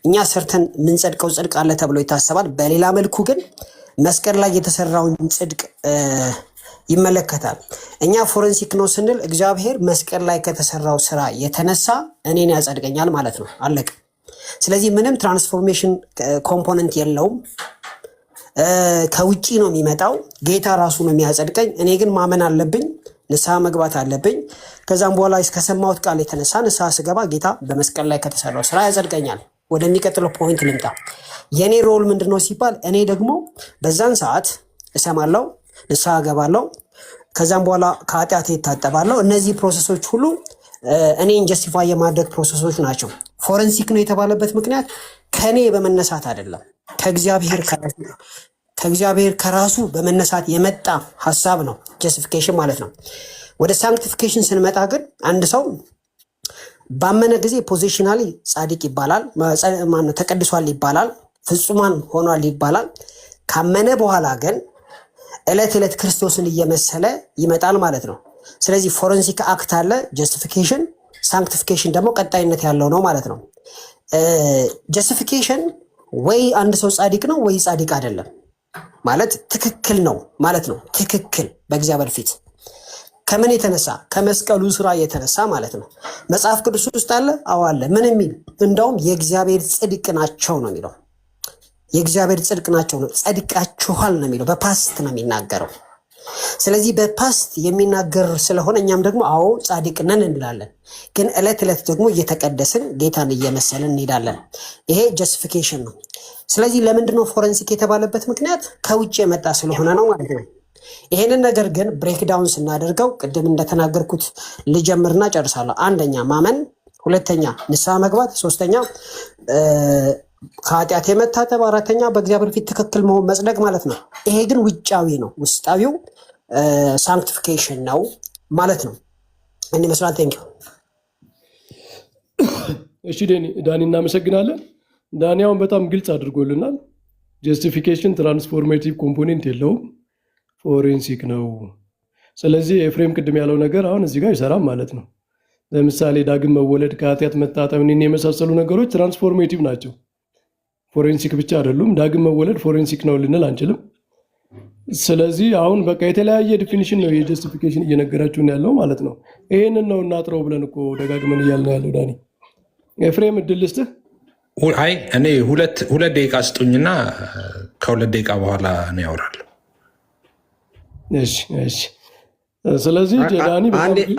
እኛ ሰርተን ምንጸድቀው ጽድቅ አለ ተብሎ ይታሰባል። በሌላ መልኩ ግን መስቀል ላይ የተሰራውን ጽድቅ ይመለከታል። እኛ ፎረንሲክ ነው ስንል እግዚአብሔር መስቀል ላይ ከተሰራው ስራ የተነሳ እኔን ያጸድቀኛል ማለት ነው። አለቀ። ስለዚህ ምንም ትራንስፎርሜሽን ኮምፖነንት የለውም። ከውጪ ነው የሚመጣው። ጌታ ራሱ ነው የሚያጸድቀኝ። እኔ ግን ማመን አለብኝ፣ ንስሐ መግባት አለብኝ። ከዛም በኋላ ከሰማሁት ቃል የተነሳ ንስሐ ስገባ ጌታ በመስቀል ላይ ከተሰራው ስራ ያጸድቀኛል። ወደሚቀጥለው ፖይንት ልምጣ። የኔ ሮል ምንድነው ሲባል እኔ ደግሞ በዛን ሰዓት እሰማለሁ፣ ንስሐ እገባለሁ፣ ከዛም በኋላ ከኃጢአቴ እታጠባለሁ። እነዚህ ፕሮሰሶች ሁሉ እኔን ጀስቲፋይ የማድረግ ፕሮሰሶች ናቸው። ፎረንሲክ ነው የተባለበት ምክንያት ከኔ በመነሳት አይደለም፣ ከእግዚአብሔር ከራሱ በመነሳት የመጣ ሀሳብ ነው ጀስቲፊኬሽን ማለት ነው። ወደ ሳንክቲፊኬሽን ስንመጣ ግን አንድ ሰው ባመነ ጊዜ ፖዚሽናሊ ጻድቅ ይባላል፣ ተቀድሷል ይባላል፣ ፍጹማን ሆኗል ይባላል። ካመነ በኋላ ግን ዕለት ዕለት ክርስቶስን እየመሰለ ይመጣል ማለት ነው። ስለዚህ ፎረንሲክ አክት አለ፣ ጀስቲፊኬሽን፣ ሳንክቲፊኬሽን ደግሞ ቀጣይነት ያለው ነው ማለት ነው። ጀስቲፊኬሽን ወይ አንድ ሰው ጻድቅ ነው ወይ ጻድቅ አይደለም ማለት ትክክል ነው ማለት ነው። ትክክል በእግዚአብሔር ፊት ከምን የተነሳ? ከመስቀሉ ስራ የተነሳ ማለት ነው። መጽሐፍ ቅዱስ ውስጥ አለ? አዎ አለ። ምን የሚል? እንደውም የእግዚአብሔር ጽድቅ ናቸው ነው የሚለው። የእግዚአብሔር ጽድቅ ናቸው ነው፣ ጸድቃችኋል ነው የሚለው። በፓስት ነው የሚናገረው። ስለዚህ በፓስት የሚናገር ስለሆነ እኛም ደግሞ አዎ ጻድቅ ነን እንላለን። ግን ዕለት ዕለት ደግሞ እየተቀደስን ጌታን እየመሰልን እንሄዳለን። ይሄ ጀስቲፊኬሽን ነው። ስለዚህ ለምንድነው ፎረንሲክ የተባለበት ምክንያት? ከውጭ የመጣ ስለሆነ ነው ማለት ነው። ይሄንን ነገር ግን ብሬክዳውን ስናደርገው ቅድም እንደተናገርኩት ልጀምርና ጨርሳለሁ። አንደኛ ማመን፣ ሁለተኛ ንስሐ መግባት፣ ሶስተኛ ከኃጢአት የመታጠብ፣ አራተኛ በእግዚአብሔር ፊት ትክክል መሆን መጽደቅ ማለት ነው። ይሄ ግን ውጫዊ ነው። ውስጣዊው ሳንክቲፊኬሽን ነው ማለት ነው። እኔ መስራት ቴንክ ዩ። እሺ ዳኒ እናመሰግናለን። ዳኒ አሁን በጣም ግልጽ አድርጎልናል። ጀስቲፊኬሽን ትራንስፎርሜቲቭ ኮምፖኔንት የለውም፣ ፎሬንሲክ ነው። ስለዚህ ኤፍሬም ቅድም ያለው ነገር አሁን እዚህ ጋር ይሰራም ማለት ነው። ለምሳሌ ዳግም መወለድ፣ ከኃጢአት መታጠብ የመሳሰሉ ነገሮች ትራንስፎርሜቲቭ ናቸው፣ ፎሬንሲክ ብቻ አይደሉም። ዳግም መወለድ ፎሬንሲክ ነው ልንል አንችልም። ስለዚህ አሁን በቃ የተለያየ ዲፊኒሽን ነው የጀስቲፊኬሽን እየነገራችሁን ያለው ማለት ነው። ይህንን ነው እናጥረው ብለን እኮ ደጋግመን እያልን ያለው። ዳኒ ኤፍሬም እድል ልስጥህ። አይ እኔ ሁለት ደቂቃ ስጡኝና ከሁለት ደቂቃ በኋላ ነው ያወራለሁ። እሺ ስለዚህ ዳኒ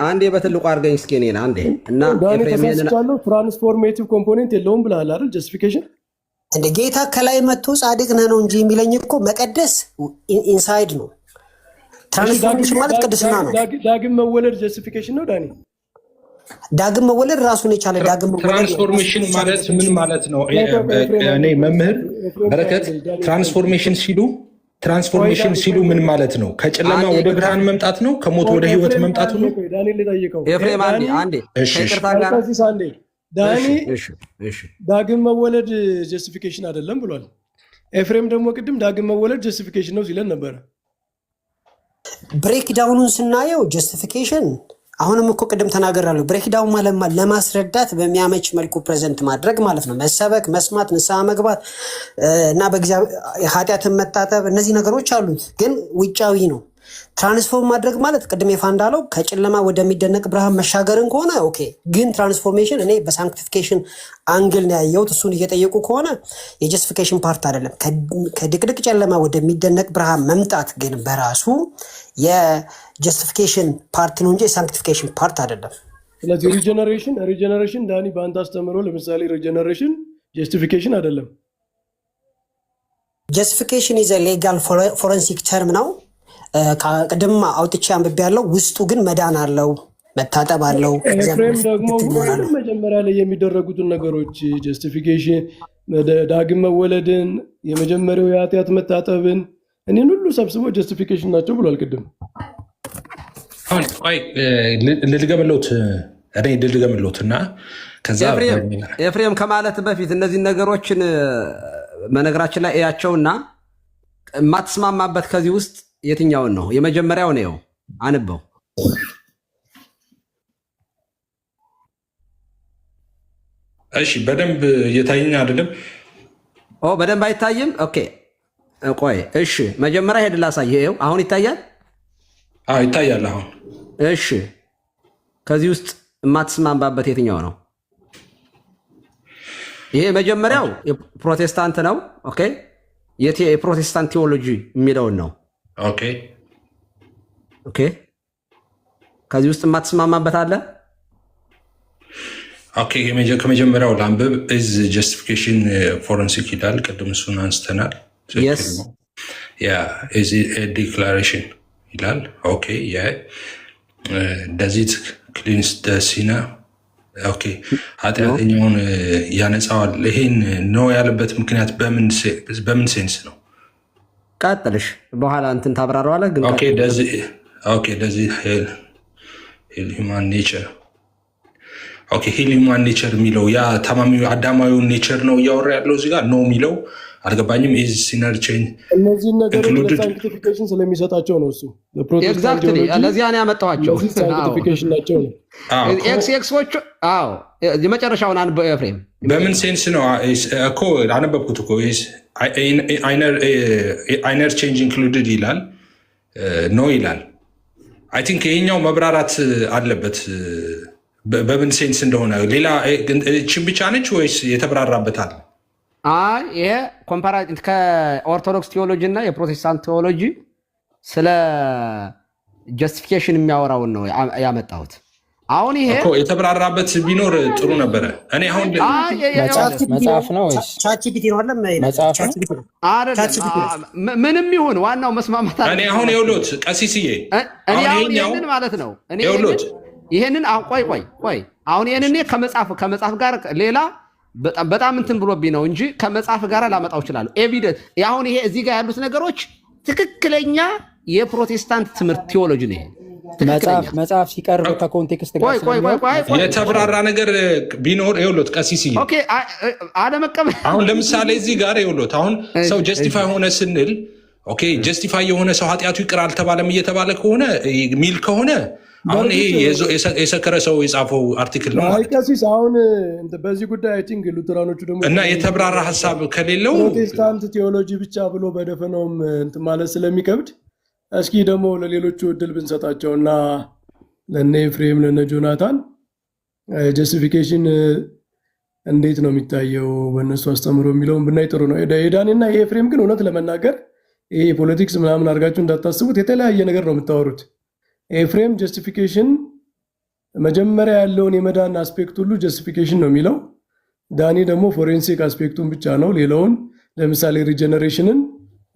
አንዴ በትልቁ አድርገኝ እስኪ እኔን አንዴ እና ዳኒ ተሳስቻለሁ። ትራንስፎርሜቲቭ ኮምፖኔንት የለውም ብለሃል አይደል? ጀስቲፊኬሽን እንደ ጌታ ከላይ መጥቶ ጻድቅ ነህ ነው እንጂ የሚለኝ እኮ መቀደስ ኢንሳይድ ነው። ትራንስፎርሜሽን ማለት ቅድስና ነው። ዳግም መወለድ ጀስቲፊኬሽን ነው ዳኒ። ዳግም መወለድ ራሱን የቻለ ዳግም መወለድ። ትራንስፎርሜሽን ማለት ምን ማለት ነው? እኔ መምህር በረከት ትራንስፎርሜሽን ሲሉ ምን ማለት ነው? ከጨለማ ወደ ብርሃን መምጣት ነው? ከሞት ወደ ህይወት መምጣት ነው? ኤፍሬም አንዴ ከይቅርታ ጋር ዳኒ ዳግም መወለድ ጀስቲፊኬሽን አይደለም ብሏል። ኤፍሬም ደግሞ ቅድም ዳግም መወለድ ጀስቲፊኬሽን ነው ሲለን ነበረ። ብሬክዳውኑን ስናየው ጀስቲፊኬሽን አሁንም እኮ ቅድም ተናገራለሁ። ብሬክዳውን ማለት ለማስረዳት በሚያመች መልኩ ፕሬዘንት ማድረግ ማለት ነው። መሰበክ፣ መስማት፣ ንስሐ መግባት እና በእግዚአብሔር ኃጢአትን መታጠብ፣ እነዚህ ነገሮች አሉት፣ ግን ውጫዊ ነው። ትራንስፎርም ማድረግ ማለት ቅድም ይፋ እንዳለው ከጨለማ ወደሚደነቅ ብርሃን መሻገርን ከሆነ ኦኬ። ግን ትራንስፎርሜሽን እኔ በሳንክቲፊኬሽን አንግል ነው ያየሁት። እሱን እየጠየቁ ከሆነ የጀስቲፊኬሽን ፓርት አይደለም። ከድቅድቅ ጨለማ ወደሚደነቅ ብርሃን መምጣት ግን በራሱ የጀስቲፊኬሽን ፓርት ነው እንጂ የሳንክቲፊኬሽን ፓርት አይደለም። ስለዚህ ሪጀነሬሽን ዳኒ በአንተ አስተምሮ ለምሳሌ ሪጀነሬሽን ጀስቲፊኬሽን አይደለም። ጀስቲፊኬሽን ኢዝ ሌጋል ፎረንሲክ ተርም ነው። ቅድም አውጥቼ አንብቤ ያለው ውስጡ ግን መዳን አለው፣ መታጠብ አለው። ኤፍሬም ደግሞ መጀመሪያ ላይ የሚደረጉትን ነገሮች ጀስቲፊኬሽን፣ ዳግም መወለድን፣ የመጀመሪያው የኃጢአት መታጠብን እኔን ሁሉ ሰብስቦ ጀስቲፊኬሽን ናቸው ብሏል ቅድም። ልድገምሎት እና ከዛ ኤፍሬም ከማለት በፊት እነዚህ ነገሮችን መነግራችን ላይ እያቸውና የማትስማማበት ከዚህ ውስጥ የትኛውን ነው? የመጀመሪያው ነው አንበው። እሺ በደንብ እየታየኝ አይደለም። በደንብ አይታይም። ኦኬ ቆይ እሺ፣ መጀመሪያ ሄድ ላሳየው። አሁን ይታያል? አዎ ይታያል አሁን። እሺ ከዚህ ውስጥ የማትስማማበት የትኛው ነው? ይሄ መጀመሪያው የፕሮቴስታንት ነው። ኦኬ የፕሮቴስታንት ቴዎሎጂ የሚለውን ነው። ኦኬ ኦኬ ከዚህ ውስጥ የማትስማማበት አለ? ኦኬ ከመጀመሪያው ላንብብ። ኢዝ ጀስቲፊኬሽን ፎረንሲክ ይላል። ቅድም እሱን አንስተናል። ኢዝ ዲክላሬሽን ይላል። ኦኬ ደዚት ክሊንስ ደሲና ኦኬ ኃጢአተኛውን ያነጻዋል። ይሄን ነው ያለበት ምክንያት በምን ሴንስ ነው? ቀጥልሽ በኋላ እንትን ታብራራዋለህ። ግን ደዚ ሂል ሂውማን ኔቸር ሂል ሂውማን ኔቸር የሚለው ያ ታማሚው አዳማዊውን ኔቸር ነው እያወራ ያለው እዚህ ጋር ነው የሚለው አልገባኝም። ኢዝ ሲነር ቼንጅ እነዚህን ነገሮች ሳንክቲፊኬሽን ስለሚሰጣቸው ነው እሱ ኤግዛክትሊ ለዚያ ነው ያመጣኋቸው። ሳንክቲፊኬሽን ናቸው ነው ኤክሶቹ። አዎ የመጨረሻውን አንድ ኤፍሬም በምን ሴንስ ነው እኮ አነበብኩት እኮ አይነር ቼንጅ ኢንክሉድድ ይላል ነው ይላል። አይ ቲንክ ይሄኛው መብራራት አለበት በምን ሴንስ እንደሆነ። ሌላ ችን ብቻ ነች ወይስ የተብራራበታል? ይሄ ኮምፓራቲቭ ከኦርቶዶክስ ቴዎሎጂ እና የፕሮቴስታንት ቴዎሎጂ ስለ ጀስቲፊኬሽን የሚያወራውን ነው ያመጣሁት። አሁን ይሄ የተብራራበት ቢኖር ጥሩ ነበረ። እኔ አሁን መጽሐፍ ነው ቻትጂፒቲ ነው ምንም ይሁን ዋናው መስማማት አለ። እኔ አሁን የውሎት ቀሲስዬ ይሄንን ማለት ነው ይሄንን ቆይ አሁን ይሄንን ከመጽሐፍ ጋር ሌላ በጣም እንትን ብሎብኝ ነው እንጂ ከመጽሐፍ ጋር ላመጣው ይችላል። ኤቪደንስ አሁን ይሄ እዚህ ጋር ያሉት ነገሮች ትክክለኛ የፕሮቴስታንት ትምህርት ቴዎሎጂ ነው። መጽሐፍ ሲቀርብ ከኮንቴክስት ጋር የተብራራ ነገር ቢኖር ይኸውልዎት ቀሲስዬ አለመቀበል። አሁን ለምሳሌ እዚህ ጋር ይኸውልዎት አሁን ሰው ጀስቲፋይ ሆነ ስንል ጀስቲፋይ የሆነ ሰው ኃጢአቱ ይቅር አልተባለም እየተባለ ከሆነ ሚል ከሆነ አሁን ይሄ የሰከረ ሰው የጻፈው አርቲክል ነው ቀሲስ። አሁን በዚህ ጉዳይ አይ ቲንክ ሉተራኖቹ ደግሞ እና የተብራራ ሀሳብ ከሌለው ፕሮቴስታንት ቴዎሎጂ ብቻ ብሎ በደፈነውም እንትን ማለት ስለሚከብድ እስኪ ደግሞ ለሌሎቹ እድል ብንሰጣቸው እና ለነ ኤፍሬም ለነ ጆናታን ጀስቲፊኬሽን እንዴት ነው የሚታየው በእነሱ አስተምሮ የሚለውን ብናይ ጥሩ ነው። የዳኒና የኤፍሬም ግን እውነት ለመናገር ይሄ የፖለቲክስ ምናምን አድርጋችሁ እንዳታስቡት የተለያየ ነገር ነው የምታወሩት። ኤፍሬም ጀስቲፊኬሽን መጀመሪያ ያለውን የመዳን አስፔክት ሁሉ ጀስቲፊኬሽን ነው የሚለው። ዳኒ ደግሞ ፎሬንሲክ አስፔክቱን ብቻ ነው። ሌላውን ለምሳሌ ሪጀነሬሽንን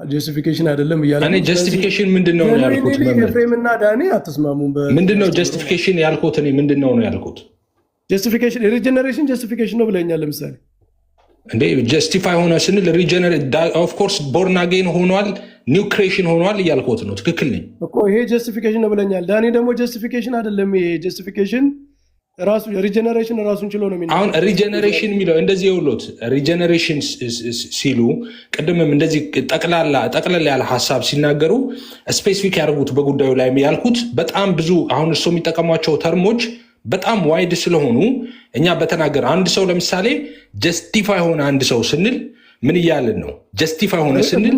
ጀስቲፊኬሽን አይደለም እያለ እኔ ጀስቲፊኬሽን ምንድነው ያልኩት? ኤፍሬም እና ዳኒ አትስማሙም። ምንድነው ጀስቲፊኬሽን ያልኩት? እኔ ምንድነው ነው ያልኩት? ጀስቲፊኬሽን ሪጀነሬሽን ጀስቲፊኬሽን ነው ብለኛል። ለምሳሌ እንዴ ጀስቲፋይ ሆነ ስንል ሪጀነሬት ኦፍ ኮርስ ቦርን አጌን ሆኗል፣ ኒው ክሬሽን ሆኗል እያልኩት ነው። ትክክል ነኝ እኮ ይሄ ጀስቲፊኬሽን ነው ብለኛል። ዳኒ ደግሞ ጀስቲፊኬሽን አይደለም ይሄ ጀስቲፊኬሽን ራሱ ሪጀነሬሽን ራሱን ችሎ ነው የሚለው። አሁን ሪጀነሬሽን የሚለው እንደዚህ የውሎት ሪጀነሬሽን ሲሉ ቅድምም እንደዚህ ጠቅለል ያለ ሀሳብ ሲናገሩ ስፔሲፊክ ያደርጉት በጉዳዩ ላይ ያልኩት በጣም ብዙ አሁን እሱ የሚጠቀሟቸው ተርሞች በጣም ዋይድ ስለሆኑ እኛ በተናገር አንድ ሰው ለምሳሌ ጀስቲፋይ ሆነ አንድ ሰው ስንል ምን እያልን ነው? ጀስቲፋይ ሆነ ስንል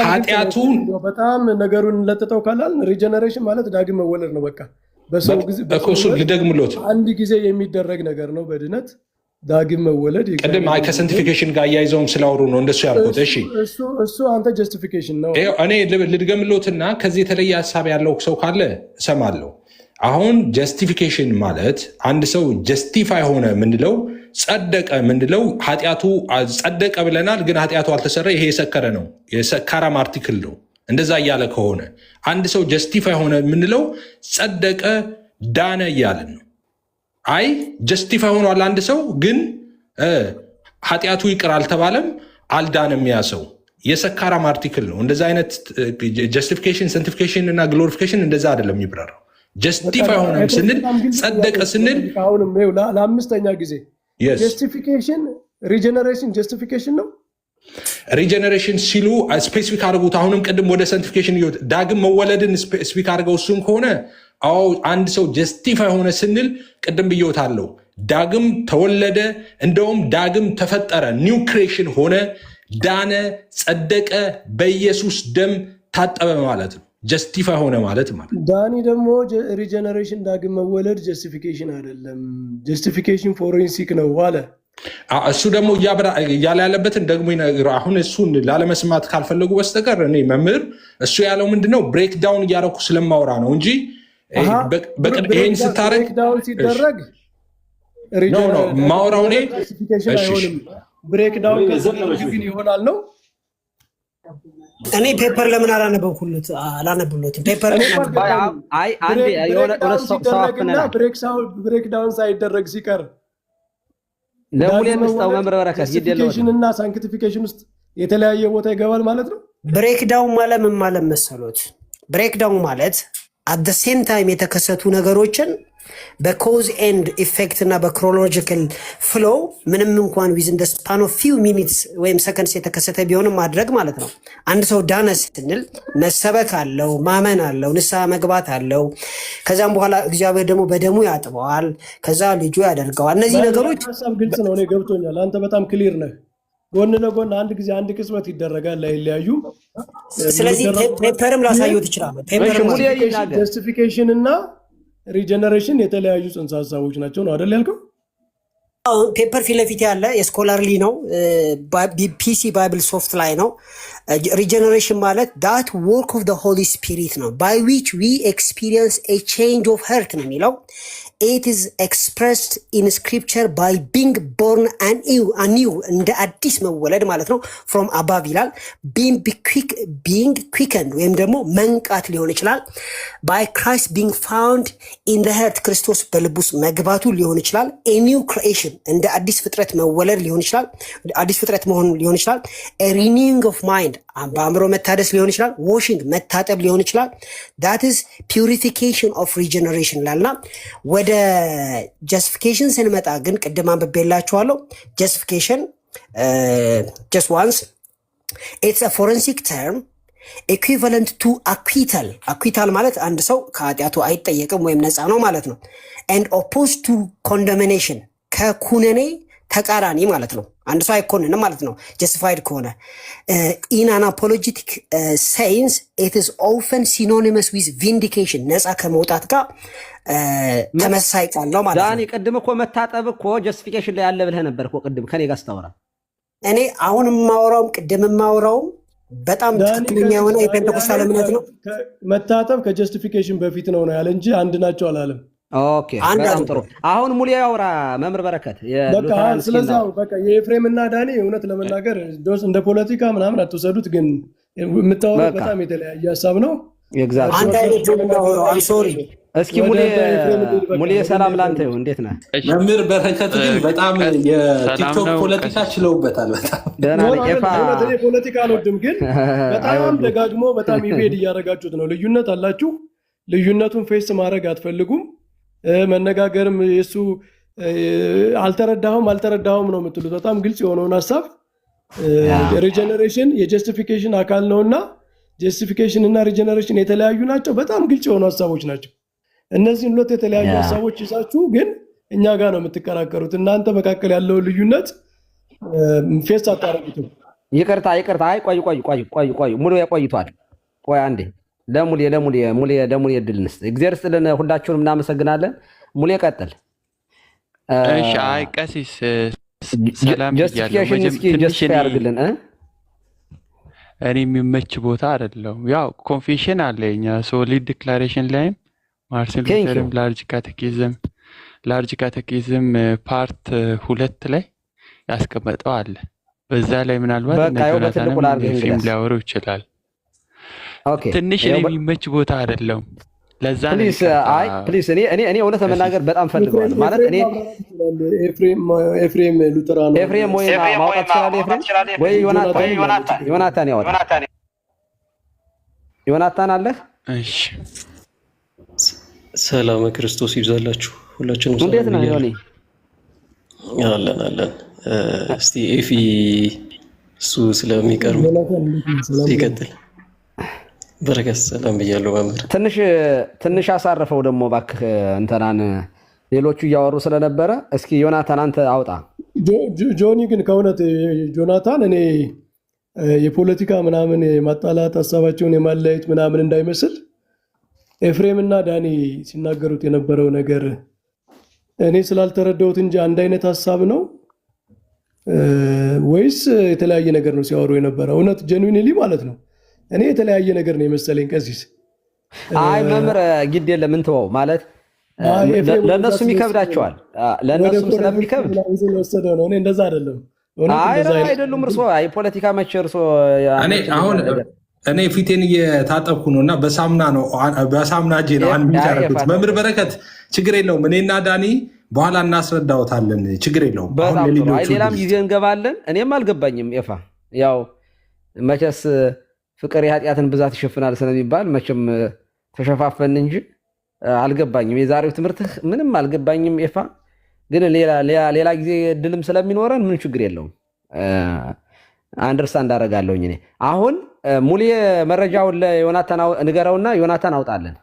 ኃጢአቱን በጣም ነገሩን ለጥጠው ካላል ሪጀነሬሽን ማለት ዳግም መወለድ ነው። በቃ በሰው ጊዜ ልደግምሎት አንድ ጊዜ የሚደረግ ነገር ነው በድነት ዳግም መወለድ። ቅድም ከሳይንቲፊኬሽን ጋር እያይዘውም ስላወሩ ነው እንደሱ ያልኩት። እሺ እሱ አንተ ጀስቲፊኬሽን ነው። እኔ ልድገምሎትና ከዚህ የተለየ ሀሳብ ያለው ሰው ካለ እሰማለሁ። አሁን ጀስቲፊኬሽን ማለት አንድ ሰው ጀስቲፋይ ሆነ ምንለው ጸደቀ ምንለው ኃጢአቱ ጸደቀ ብለናል፣ ግን ኃጢአቱ አልተሰራ፣ ይሄ የሰከረ ነው፣ የሰካራም አርቲክል ነው። እንደዛ እያለ ከሆነ አንድ ሰው ጀስቲፋይ ሆነ ምንለው ጸደቀ ዳነ እያለን ነው። አይ ጀስቲፋይ ሆኗል አንድ ሰው ግን ኃጢአቱ ይቅር አልተባለም አልዳንም፣ ያ ሰው የሰካራም አርቲክል ነው። እንደዛ አይነት ጀስቲፊኬሽን ሳንቲፊኬሽን እና ግሎሪፊኬሽን እንደዛ አይደለም የሚብራራው። ጀስቲፋይ ሆነ ስንል ጸደቀ ስንል አሁንም ለአምስተኛ ጊዜ ጀስቲፊኬሽን ሪጀነሬሽን ጀስቲፊኬሽን ነው። ሪጀነሬሽን ሲሉ ስፔሲፊክ አድርጉት። አሁንም ቅድም ወደ ሳንቲፊኬሽን ዳግም መወለድን ስፔሲፊክ አድርገው እሱም ከሆነ አዎ አንድ ሰው ጀስቲፋይ ሆነ ስንል ቅድም ብዬዎታለሁ ዳግም ተወለደ፣ እንደውም ዳግም ተፈጠረ፣ ኒው ክሬሽን ሆነ፣ ዳነ፣ ጸደቀ፣ በኢየሱስ ደም ታጠበ ማለት ነው። ጀስቲፋይ ሆነ ማለት ማለት። ዳኒ ደግሞ ሪጀነሬሽን ዳግም መወለድ ጀስቲፊኬሽን አይደለም፣ ጀስቲፊኬሽን ፎሬንሲክ ነው አለ። እሱ ደግሞ እያለ ያለበትን ደግሞ አሁን እሱን ላለመስማት ካልፈለጉ በስተቀር እኔ መምህር እሱ ያለው ምንድነው ብሬክዳውን እያደረኩ ስለማወራ ነው እንጂ ይህን ስታረግ ማወራው እኔ ብሬክዳውን ግን ይሆናል ነው። እኔ ፔፐር ለምን አላነብሎትም? ፔፐር ብሬክዳውን ሳይደረግ ሲቀር ለሙሌ መስጠው መምህር በረከት ጀስቲፊኬሽን እና ሳንክቲፊኬሽን ውስጥ የተለያየ ቦታ ይገባል ማለት ነው። ብሬክዳውን ማለት ምን ማለት መሰሎት? ብሬክዳውን ማለት አት ሴም ታይም የተከሰቱ ነገሮችን በኮዝ ኤንድ ኢፌክት እና በክሮኖሎጂካል ፍሎ ምንም እንኳን ዊዝን ስፓን ኦፍ ፊው ሚኒትስ ወይም ሰከንድስ የተከሰተ ቢሆንም ማድረግ ማለት ነው። አንድ ሰው ዳነ ስንል መሰበክ አለው፣ ማመን አለው፣ ንስሐ መግባት አለው። ከዛም በኋላ እግዚአብሔር ደግሞ በደሙ ያጥበዋል፣ ከዛ ልጁ ያደርገዋል። እነዚህ ነገሮች ሀሳብ ግልጽ ነው። እኔ ገብቶኛል። አንተ በጣም ክሊር ነህ። ጎን ለጎን አንድ ጊዜ አንድ ቅጽበት ይደረጋል ላይለያዩ። ስለዚህ ፔፐርም ላሳየው ትችላለህ። ጀስቲፊኬሽን እና ሪጀነሬሽን የተለያዩ ጽንሰ ሀሳቦች ናቸው ነው አይደል ያልከው? ፔፐር ፊት ለፊት ያለ የስኮላርሊ ነው፣ ፒሲ ባይብል ሶፍት ላይ ነው። ሪጀነሬሽን ማለት ዳት ወርክ ኦፍ ሆሊ ስፒሪት ነው ባይ ዊች ዊ ኤክስፒሪየንስ ኤ ቼንጅ ኦፍ ሄርት ነው የሚለው። ኢት ኢዝ ኤክስፕረስድ ኢን ስክሪፕቸር ባይ ቢንግ ቦርን አኒው እንደ አዲስ መወለድ ማለት ነው። ፍሮም አባቭ ይላል። ቢንግ ኩዊከንድ ወይም ደግሞ መንቃት ሊሆን ይችላል። ባይ ክራይስት ቢንግ ፋውንድ ኢን ዘ ሄርት ክርስቶስ በልብ ውስጥ መግባቱ ሊሆን ይችላል። ኤ ኒው ክሪኤሽን እንደ አዲስ ፍጥረት መወለድ ሊሆን ይችላል። አዲስ ፍጥረት መሆን ሊሆን ይችላል። ሪኒዊንግ ኦፍ ማይንድ በአእምሮ መታደስ ሊሆን ይችላል። ዋሽንግ መታጠብ ሊሆን ይችላል። ዳት ኢዝ ፒውሪፊኬሽን ኦፍ ሪጀነሬሽን ላልና ወደ ጀስቲፊኬሽን ስንመጣ ግን ቅድም አንብቤላችኋለሁ። ጀስቲፊኬሽን ጀስት ዋንስ ኢትስ አ ፎረንሲክ ተርም ኢኩቪቫለንት ቱ አኩዊታል። አኩዊታል ማለት አንድ ሰው ከኃጢአቱ አይጠየቅም ወይም ነፃ ነው ማለት ነው። ኤንድ ኦፖዝ ቱ ኮንደሚኔሽን ከኩነኔ ተቃራኒ ማለት ነው። አንድ ሰው አይኮንንም ማለት ነው ጀስቲፋይድ ከሆነ። ኢን አን አፖሎጂቲክ ሴንስ ኢት ኢዝ ኦፍን ሲኖኒመስ ዊዝ ቪንዲኬሽን፣ ነፃ ከመውጣት ጋር ተመሳይ ቃል ነው ማለት ነው። ዳኒ ቅድም እኮ መታጠብ እኮ ጀስቲፊኬሽን ላይ ያለ ብለህ ነበር እኮ ቅድም ከኔ ጋር ስታወራ። እኔ አሁን የማወራውም ቅድም የማወራውም በጣም ትክክለኛ የሆነ የፔንቴኮስታል እምነት ነው። መታጠብ ከጀስቲፊኬሽን በፊት ነው ያለ እንጂ አንድ ናቸው አላለም። ኦኬ በጣም ጥሩ። አሁን ሙሉ ያውራ መምህር በረከት። ስለዚህ በቃ የኤፍሬም እና ዳኒ እውነት ለመናገር እንደ ፖለቲካ ምናምን አትወሰዱት፣ ግን የምታወራው በጣም የተለያየ ሀሳብ ነው። እስኪ ሙሌ ሰላም ላንተ ይሁን። እንዴት ነህ መምህር በረከት? ግን በጣም የቲክቶክ ፖለቲካ ችለውበታል። በጣም ፖለቲካ አልወድም፣ ግን በጣም ደጋግሞ በጣም ኢቬድ እያደረጋችሁት ነው። ልዩነት አላችሁ። ልዩነቱን ፌስ ማድረግ አትፈልጉም። መነጋገርም የሱ አልተረዳሁም ነው የምትሉት። በጣም ግልጽ የሆነውን ሀሳብ ሪጀነሬሽን የጀስቲፊኬሽን አካል ነውና ጀስቲፊኬሽን እና ሪጀነሬሽን የተለያዩ ናቸው። በጣም ግልጽ የሆኑ ሀሳቦች ናቸው። እነዚህን ሁለት የተለያዩ ሀሳቦች ይዛችሁ ግን እኛ ጋር ነው የምትከራከሩት። እናንተ መካከል ያለውን ልዩነት ፌስ አታረጉትም። ይቅርታ። አይ ቆይ ሙሉ ቆይቷል። ቆይ አንዴ ለሙሌ እድል እንስጥ። እግዚአብሔር ይስጥልን። ሁላችሁንም እናመሰግናለን። ሙሌ ቀጥል። እሺ። አይ ቀሲስ ሰላም ጀስቲፊኬሽን እስኪ ጀስቲፋይ አድርግልን። እኔ የሚመች ቦታ አይደለም። ያው ኮንፌሽን አለ የኛ ሶሊድ ዲክላሬሽን ላይም ማርቲን ሉተርም ላርጅ ካቴኪዝም ፓርት 2 ላይ ያስቀመጠው አለ። በዛ ላይ ምናልባት ፊልም ሊያወሩ ይችላል። ትንሽ የሚመች ቦታ አይደለም። ለዛ ነው ፕሊዝ እኔ እውነት ለመናገር በጣም ፈልገዋለሁ። ማለት እኔ ኤፍሬም ሉተራን ኤፍሬም ወይ ማውጣት ይችላል። ኤፍሬም ወይ ዮናታን ያወጣ። ዮናታን አለህ? እሺ። ሰላም ክርስቶስ ይብዛላችሁ ሁላችንም። እንዴት ነህ ዮኒ? አለን። እስቲ ኤፊ እሱ ስለሚቀርም ይቀጥል። በረከት ሰላም ብያለሁ መምህር። ትንሽ አሳርፈው ደግሞ እባክህ እንትናን ሌሎቹ እያወሩ ስለነበረ እስኪ ዮናታን አንተ አውጣ። ጆኒ ግን ከእውነት ጆናታን እኔ የፖለቲካ ምናምን የማጣላት ሀሳባቸውን የማለያየት ምናምን እንዳይመስል ኤፍሬም እና ዳኒ ሲናገሩት የነበረው ነገር እኔ ስላልተረዳሁት እንጂ አንድ አይነት ሀሳብ ነው ወይስ የተለያየ ነገር ነው ሲያወሩ የነበረው? እውነት ጀኑዊንሊ ማለት ነው እኔ የተለያየ ነገር ነው የመሰለኝ። ቀሲስ አይ መምህር ግድ የለም እንተወው ማለት ለእነሱም ይከብዳቸዋል። ለእነሱም ስለሚከብድ ወሰደው ነው። እኔ እንደዛ አይደለም። አይደሉም። እርሶ የፖለቲካ መቼ እርሶ እኔ ፊቴን እየታጠብኩ ነው እና በሳምና እጄ ነው የሚታረጉት። መምህር በረከት ችግር የለውም። እኔና ዳኒ በኋላ እናስረዳውታለን። ችግር የለውም። ሌላም ጊዜ እንገባለን። እኔም አልገባኝም። ኤፋ ያው መቼስ ፍቅር የኃጢአትን ብዛት ይሸፍናል ስለሚባል መቼም ተሸፋፈን እንጂ አልገባኝም። የዛሬው ትምህርትህ ምንም አልገባኝም ኤፋ። ግን ሌላ ጊዜ እድልም ስለሚኖረን ምን ችግር የለውም። አንደርስታንድ አደርጋለሁኝ። እኔ አሁን ሙሌ መረጃውን ለዮናታን ንገረውና ዮናታን አውጣለን።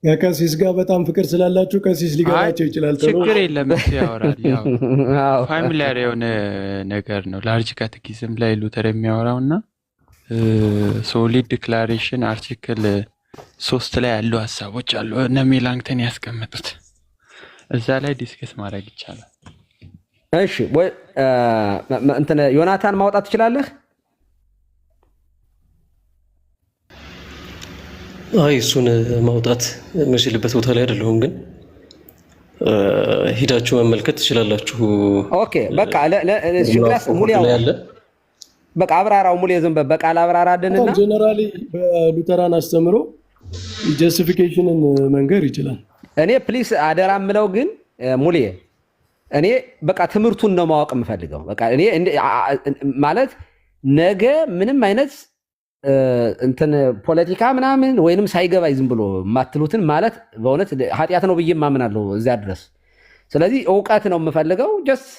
ከቀሲስ ጋር በጣም ፍቅር ስላላችሁ ቀሲስ ሊገባቸው ይችላል። ችግር የለም ያወራል። ፋሚሊያር የሆነ ነገር ነው። ላርጅ ካቴኪዝም ላይ ሉተር የሚያወራው እና ሶሊድ ዲክላሬሽን አርቲክል 3 ላይ ያሉ ሀሳቦች አሉ እነ ሜላንክተን ያስቀመጡት እዛ ላይ ዲስከስ ማድረግ ይቻላል። እሺ ወይ እንትን ዮናታን ማውጣት ትችላለህ? አይ እሱን ማውጣት የምችልበት ቦታ ላይ አይደለሁም፣ ግን ሂዳችሁ መመልከት ትችላላችሁ። ኦኬ በቃ ለክላስ ሙሉ ያለ በቃ አብራራው ሙሉ ዝም በቃል አብራራደንና ጀነራሊ በሉተራን አስተምሮ ጀስቲፊኬሽንን መንገር ይችላል። እኔ ፕሊስ አደራ ምለው ግን ሙሉ እኔ በቃ ትምህርቱን ነው ማወቅ የምፈልገው። በቃ እኔ ማለት ነገ ምንም አይነት እንትን ፖለቲካ ምናምን ወይንም ሳይገባይ ዝም ብሎ ማትሉትን ማለት በእውነት ኃጢአት ነው ብዬ ማምናለሁ እዚያ ድረስ። ስለዚህ እውቀት ነው የምፈልገው። ጀስት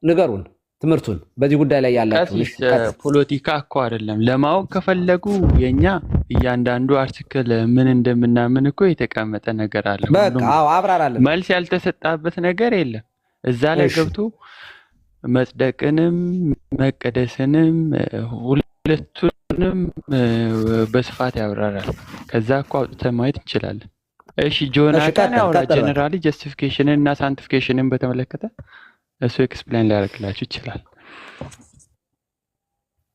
ንገሩን ትምህርቱን በዚህ ጉዳይ ላይ ያላችሁ። ፖለቲካ እኮ አይደለም ለማወቅ ከፈለጉ የኛ እያንዳንዱ አርቲክል ምን እንደምናምን እኮ የተቀመጠ ነገር አለ። በቃ አዎ አብራራለን። መልስ ያልተሰጣበት ነገር የለም። እዛ ላይ ገብቶ መጽደቅንም መቀደስንም ሁለቱንም በስፋት ያብራራል። ከዛ እኮ አውጥተን ማየት እንችላለን። እሺ ጆናታን ያወራ ጀነራሊ ጀስቲፊኬሽንን እና ሳንቲፊኬሽንን በተመለከተ እሱ ኤክስፕሌን ሊያደርግላችሁ ይችላል።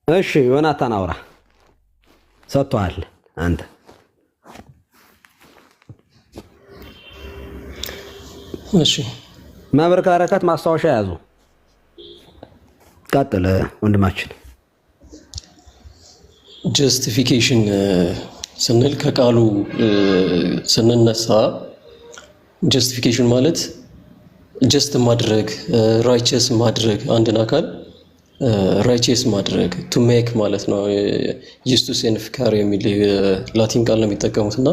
እሺ ዮናታን አውራ ሰጥቷል። አንተ እሺ መምህር በረከት ማስታወሻ ያዙ። ቀጥል ወንድማችን። ጀስቲፊኬሽን ስንል ከቃሉ ስንነሳ ጀስቲፊኬሽን ማለት ጀስት ማድረግ፣ ራይቸስ ማድረግ፣ አንድን አካል ራይቸስ ማድረግ ቱ ሜክ ማለት ነው። ጀስቱስ ኤንፊካሪ የሚል ላቲን ቃል ነው የሚጠቀሙት እና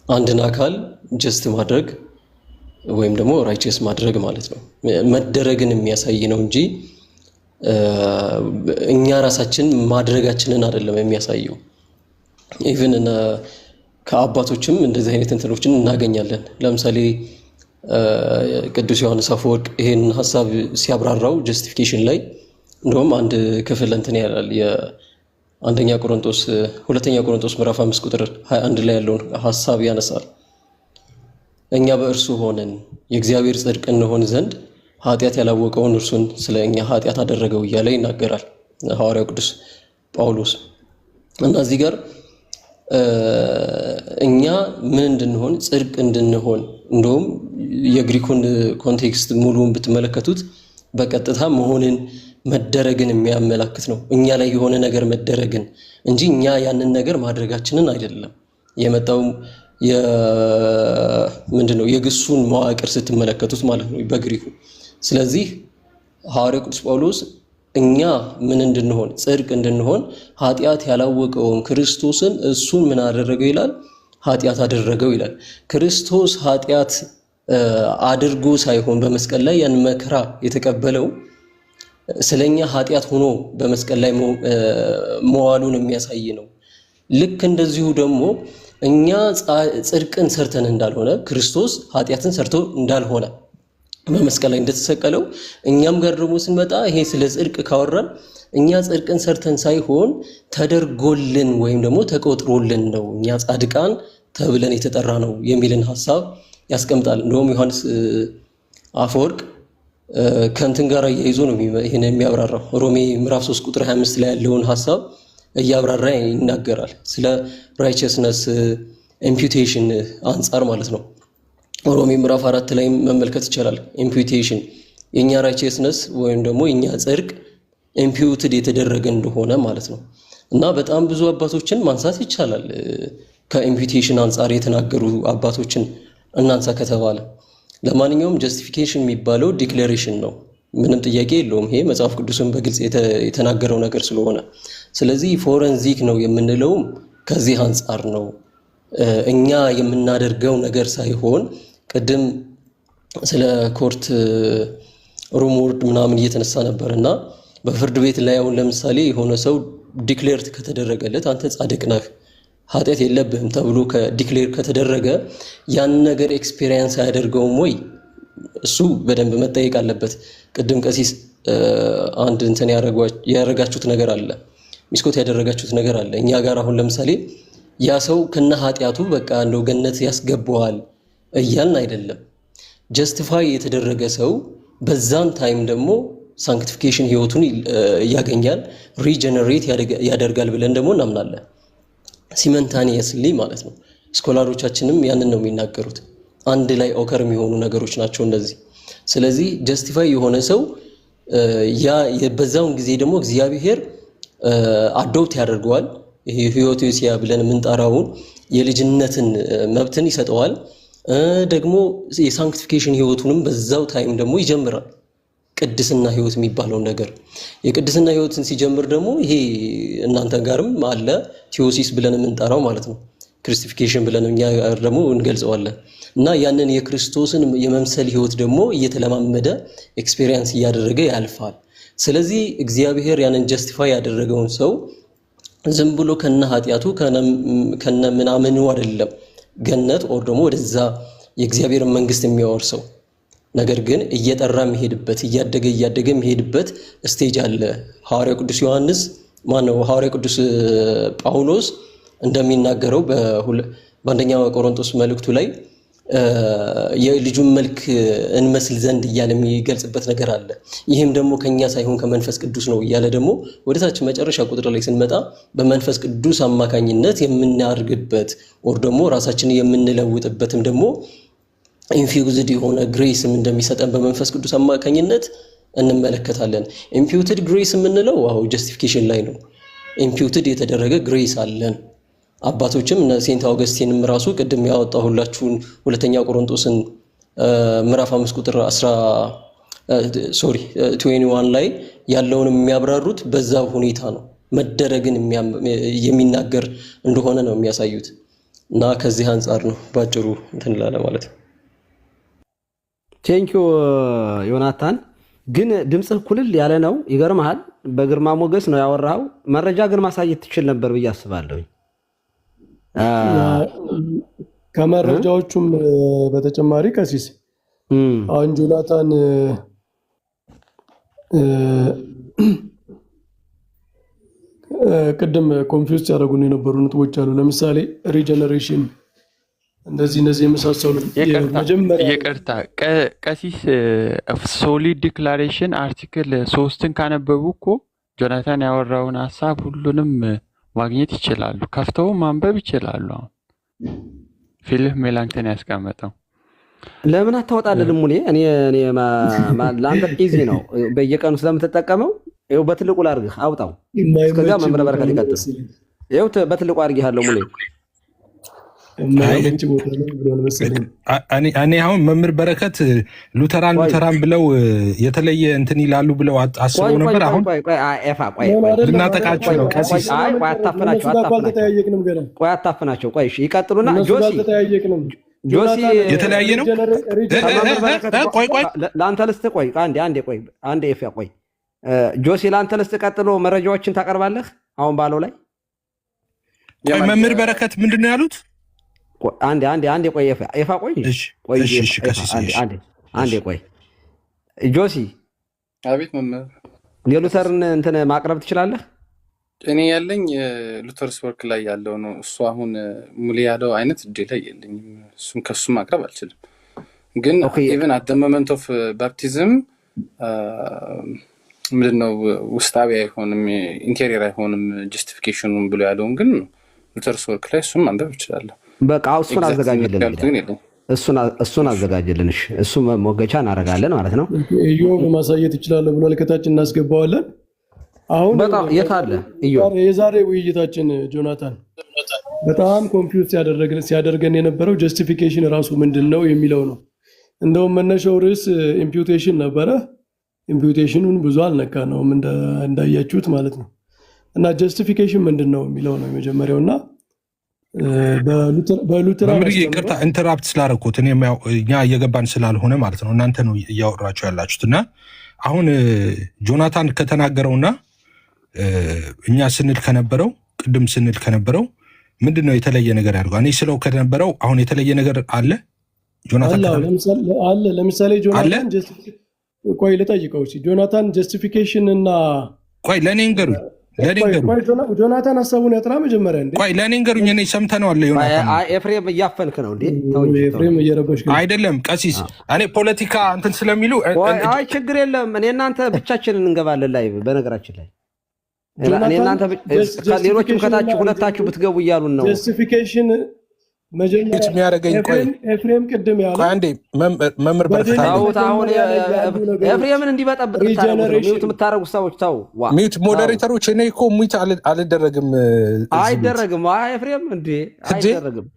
አንድን አካል ጀስት ማድረግ ወይም ደግሞ ራይቸስ ማድረግ ማለት ነው። መደረግን የሚያሳይ ነው እንጂ እኛ ራሳችን ማድረጋችንን አይደለም የሚያሳየው። ኢቭን ከአባቶችም እንደዚህ አይነት እንትኖችን እናገኛለን። ለምሳሌ ቅዱስ ዮሐንስ አፈወርቅ ይሄን ሐሳብ ሲያብራራው ጀስቲፊኬሽን ላይ እንደውም አንድ ክፍል እንትን ያላል ሁለተኛ ቆሮንቶስ ምዕራፍ 5 ቁጥር 21 ላይ ያለውን ሐሳብ ያነሳል። እኛ በእርሱ ሆነን የእግዚአብሔር ጽድቅ እንሆን ዘንድ ኃጢአት ያላወቀውን እርሱን ስለ እኛ ኃጢአት አደረገው እያለ ይናገራል ሐዋርያው ቅዱስ ጳውሎስ። እና እዚህ ጋር እኛ ምን እንድንሆን ጽድቅ እንድንሆን እንደውም የግሪኩን ኮንቴክስት ሙሉውን ብትመለከቱት በቀጥታ መሆንን መደረግን የሚያመላክት ነው። እኛ ላይ የሆነ ነገር መደረግን እንጂ እኛ ያንን ነገር ማድረጋችንን አይደለም የመጣው። ምንድነው የግሱን መዋቅር ስትመለከቱት ማለት ነው በግሪኩ። ስለዚህ ሐዋርያው ቅዱስ ጳውሎስ እኛ ምን እንድንሆን ጽድቅ እንድንሆን ኃጢአት ያላወቀውን ክርስቶስን እሱን ምን አደረገው ይላል? ኃጢአት አደረገው ይላል። ክርስቶስ ኃጢአት አድርጎ ሳይሆን በመስቀል ላይ ያን መከራ የተቀበለው ስለኛ ኃጢአት ሆኖ በመስቀል ላይ መዋሉን የሚያሳይ ነው። ልክ እንደዚሁ ደግሞ እኛ ጽድቅን ሰርተን እንዳልሆነ ክርስቶስ ኃጢአትን ሰርቶ እንዳልሆነ በመስቀል ላይ እንደተሰቀለው እኛም ጋር ደግሞ ስንመጣ ይሄ ስለ ጽድቅ ካወራን እኛ ጽድቅን ሰርተን ሳይሆን ተደርጎልን ወይም ደግሞ ተቆጥሮልን ነው እኛ ጻድቃን ተብለን የተጠራ ነው የሚልን ሐሳብ ያስቀምጣል። እንደውም ዮሐንስ አፈወርቅ ከእንትን ጋር እያይዞ ነው ይሄን የሚያብራራው። ሮሜ ምዕራፍ 3 ቁጥር 25 ላይ ያለውን ሐሳብ እያብራራ ይናገራል። ስለ ራይቸስነስ ኢምፒዩቴሽን አንጻር ማለት ነው። ሮሜ ምዕራፍ 4 ላይ መመልከት ይቻላል። ኢምፒዩቴሽን የኛ ራይቸስነስ ወይም ደግሞ የኛ ጽድቅ ኢምፒዩትድ የተደረገ እንደሆነ ማለት ነው። እና በጣም ብዙ አባቶችን ማንሳት ይቻላል። ከኢምፒዩቴሽን አንጻር የተናገሩ አባቶችን እናንሳ ከተባለ ለማንኛውም ጀስቲፊኬሽን የሚባለው ዲክሌሬሽን ነው። ምንም ጥያቄ የለውም። ይሄ መጽሐፍ ቅዱስን በግልጽ የተናገረው ነገር ስለሆነ ስለዚህ ፎረንዚክ ነው የምንለውም ከዚህ አንጻር ነው። እኛ የምናደርገው ነገር ሳይሆን ቅድም ስለ ኮርት ሩም ወርድ ምናምን እየተነሳ ነበርና በፍርድ ቤት ላይ አሁን ለምሳሌ የሆነ ሰው ዲክሌርድ ከተደረገለት አንተ ጻድቅ ነህ ኃጢአት የለብህም ተብሎ ከዲክሌር ከተደረገ ያን ነገር ኤክስፒሪየንስ አያደርገውም ወይ? እሱ በደንብ መጠየቅ አለበት። ቅድም ቀሲስ አንድ እንትን ያደረጋችሁት ነገር አለ፣ ሚስኮት ያደረጋችሁት ነገር አለ። እኛ ጋር አሁን ለምሳሌ ያ ሰው ከነ ኃጢአቱ በቃ እንደው ገነት ያስገባዋል እያልን አይደለም። ጀስቲፋይ የተደረገ ሰው በዛን ታይም ደግሞ ሳንክቲፊኬሽን ህይወቱን ያገኛል፣ ሪጀነሬት ያደርጋል ብለን ደግሞ እናምናለን። ሲመንታኒየስሊ ማለት ነው። ስኮላሮቻችንም ያንን ነው የሚናገሩት። አንድ ላይ ኦከር የሚሆኑ ነገሮች ናቸው እነዚህ። ስለዚህ ጀስቲፋይ የሆነ ሰው ያ በዛውን ጊዜ ደግሞ እግዚአብሔር አዶፕት ያደርገዋል። ይሄ ህይወቴሲያ ብለን የምንጠራውን የልጅነትን መብትን ይሰጠዋል። ደግሞ የሳንክቲፊኬሽን ህይወቱንም በዛው ታይም ደግሞ ይጀምራል። ቅድስና ህይወት የሚባለው ነገር የቅድስና ህይወትን ሲጀምር ደግሞ ይሄ እናንተ ጋርም አለ ቲዮሲስ ብለን የምንጠራው ማለት ነው። ክርስቲፊኬሽን ብለን እኛ ደግሞ እንገልጸዋለን። እና ያንን የክርስቶስን የመምሰል ህይወት ደግሞ እየተለማመደ ኤክስፒሪየንስ እያደረገ ያልፋል። ስለዚህ እግዚአብሔር ያንን ጀስቲፋይ ያደረገውን ሰው ዝም ብሎ ከነ ኃጢአቱ ከነ ምናምኑ አይደለም ገነት ኦር ደግሞ ወደዛ የእግዚአብሔርን መንግስት የሚያወርሰው ነገር ግን እየጠራ የሚሄድበት እያደገ የሚሄድበት ስቴጅ አለ። ሐዋርያው ቅዱስ ዮሐንስ ማነው ሐዋርያው ቅዱስ ጳውሎስ እንደሚናገረው በአንደኛ ቆሮንቶስ መልእክቱ ላይ የልጁን መልክ እንመስል ዘንድ እያለ የሚገልጽበት ነገር አለ። ይህም ደግሞ ከኛ ሳይሆን ከመንፈስ ቅዱስ ነው እያለ ደግሞ ወደታች መጨረሻ ቁጥር ላይ ስንመጣ በመንፈስ ቅዱስ አማካኝነት የምናርግበት ወር ደግሞ ራሳችንን የምንለውጥበትም ደግሞ ኢንፊውዝድ የሆነ ግሬስም እንደሚሰጠን በመንፈስ ቅዱስ አማካኝነት እንመለከታለን። ኢምፒዩትድ ግሬስ የምንለው ጀስቲፊኬሽን ላይ ነው። ኢምፒዩትድ የተደረገ ግሬስ አለን። አባቶችም ሴንት አውገስቲንም ራሱ ቅድም ያወጣሁላችሁን ሁለተኛ ቆሮንቶስን ምዕራፍ 5 ቁጥር 21 ላይ ያለውን የሚያብራሩት በዛ ሁኔታ ነው። መደረግን የሚናገር እንደሆነ ነው የሚያሳዩት። እና ከዚህ አንጻር ነው ባጭሩ እንትን ላለ ማለት ነው። ቴንኪዩ ዮናታን። ግን ድምፅህ ኩልል ያለ ነው፣ ይገርምሃል። በግርማ ሞገስ ነው ያወራው። መረጃ ግን ማሳየት ትችል ነበር ብዬ አስባለሁኝ። ከመረጃዎቹም በተጨማሪ ቀሲስ አሁን ጆናታን ቅድም ኮንፊውዝ ያደረጉን የነበሩ ነጥቦች አሉ። ለምሳሌ ሪጀነሬሽን እንደዚህ የመሳሰሉ ይቅርታ ቀሲስ ሶሊድ ዲክላሬሽን አርቲክል 3ን ካነበቡ እኮ ጆናታን ያወራውን ሀሳብ ሁሉንም ማግኘት ይችላሉ። ከፍተው ማንበብ ይችላሉ። አሁን ፊልም ሜላንክተን ያስቀመጠው ለምን አታወጣልንም? እኔ ለአንተ ኢዚ ነው፣ በየቀኑ ስለምትጠቀመው ይኸው በትልቁ ላድርግህ፣ አውጣው። እስከዛ መምህረ በረከት ይቀጥል። ይኸው በትልቁ አድርጌሃለሁ። እኔ አሁን መምህር በረከት ሉተራን ብለው የተለየ እንትን ይላሉ ብለው አስበው ነበር። አሁን ልናጠቃቸው ነው። ቀሲስ አታፍናቸው። ቆይ ይቀጥሉና ጆሲ የተለያየ ነው። ቆይ ለአንተ ልስጥ። ቆይ አንዴ ቆይ ጆሲ ለአንተ ልስጥ። ቀጥሎ መረጃዎችን ታቀርባለህ። አሁን ባለው ላይ መምህር በረከት ምንድን ነው ያሉት? አንዴ ቆይ ኤፋ ቆይ አንዴ ቆይ ጆሲ አቤት መምህር የሉተርን እንትን ማቅረብ ትችላለህ? እኔ ያለኝ ሉተርስ ወርክ ላይ ያለው ነው። እሱ አሁን ሙሌ ያለው አይነት እጄ ላይ የለኝም። እሱም ከሱ ማቅረብ አልችልም። ግን ኢቨን አት ዘ ሞመንት ኦፍ ባፕቲዝም ምንድነው ውስጣዊ አይሆንም ኢንቴሪየር አይሆንም ጀስቲፊኬሽኑን ብሎ ያለውን ግን ሉተርስ ወርክ ላይ እሱም ማንበብ እችላለሁ። በቃ እሱን አዘጋጅልን፣ እሱን አዘጋጅልን። እሱ ሞገቻ እናደርጋለን ማለት ነው። ኢዮብ ማሳየት ይችላል ብሏል። ከታችን እናስገባዋለን። አሁን በጣም የት አለ ኢዮብ? የዛሬ ውይይታችን ጆናታን በጣም ኮንፊውዝ ሲያደርገን የነበረው ጀስቲፊኬሽን ራሱ ምንድን ነው የሚለው ነው። እንደውም መነሻው ርዕስ ኢምፒውቴሽን ነበረ። ኢምፒውቴሽኑን ብዙ አልነካ ነውም እንዳያችሁት ማለት ነው። እና ጀስቲፊኬሽን ምንድን ነው የሚለው ነው የመጀመሪያው። እና በሉተራን ይቅርታ ኢንተራፕት ስላደረኩት እኛ እየገባን ስላልሆነ ማለት ነው። እናንተ ነው እያወራችሁ ያላችሁት። እና አሁን ጆናታን ከተናገረውና እኛ ስንል ከነበረው ቅድም ስንል ከነበረው ምንድን ነው የተለየ ነገር ያድርገው? እኔ ስለው ከነበረው አሁን የተለየ ነገር አለ ጆናታን አለ። ለምሳሌ ጆናታን ቆይ ልጠይቀው። ጆናታን ጀስቲፊኬሽን እና ቆይ ለእኔ ንገሩኝ ጆናታን ሀሳቡን ያጥራ መጀመሪያ እንዴ። ቆይ ለእኔ ንገሩኝ። እኔ ሰምተነዋል። ዮናታን ኤፍሬም እያፈንክ ነው እንዴ? ኤፍሬም እየረበሽ አይደለም ቀሲስ፣ እኔ ፖለቲካ እንትን ስለሚሉ አይ ችግር የለም። እኔ እናንተ ብቻችንን እንገባለን ላይ በነገራችን ላይ እኔ እናንተ ሌሎችም ከታች ሁለታችሁ ብትገቡ እያሉን ነው። ጀስቲፊኬሽን መጀመሪያ የሚያደርገኝ ቆይ ኤፍሬም ቅድም ያለው አንዴ መምህር በርካታ አሁን ኤፍሬምን እንዲበጠብጥ ሚውት የምታደርጉ ሰዎች ተው። ሚውት ሞዴሬተሮች፣ እኔ እኮ ሚውት አልደረግም። አይደረግም ኤፍሬም እንዴ አይደረግም።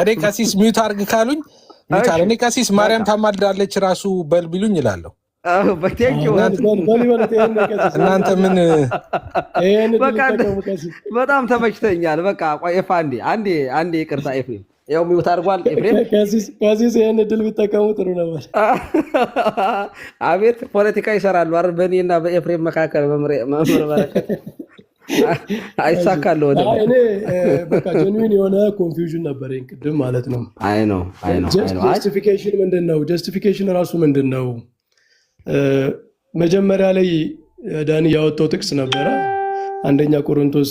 እኔ ቀሲስ ሚውት አድርግ ካሉኝ ሚውት እኔ ቀሲስ ማርያም ታማልዳለች ራሱ በል ቢሉኝ እላለሁ። እናንተ ምን በጣም ተመችተኛል። በቃ ኤፋ አንዴ ይቅርታ ኤፍሬም ያው ሚውት አድርጓል። ኤፍሬም ከዚህ ይህን እድል ቢጠቀሙ ጥሩ ነበር። አቤት ፖለቲካ ይሰራሉ አይደል? በእኔና በኤፍሬም መካከል መምህር በረከት አይሳካል። ወደ እኔ በቃ ጀንዊን የሆነ ኮንፊውዥን ነበረኝ ቅድም ማለት ነው። አይ ነው ጀስቲፊኬሽን ምንድን ነው? ጀስቲፊኬሽን ራሱ ምንድን ነው? መጀመሪያ ላይ ዳኒ ያወጣው ጥቅስ ነበረ። አንደኛ ቆሮንቶስ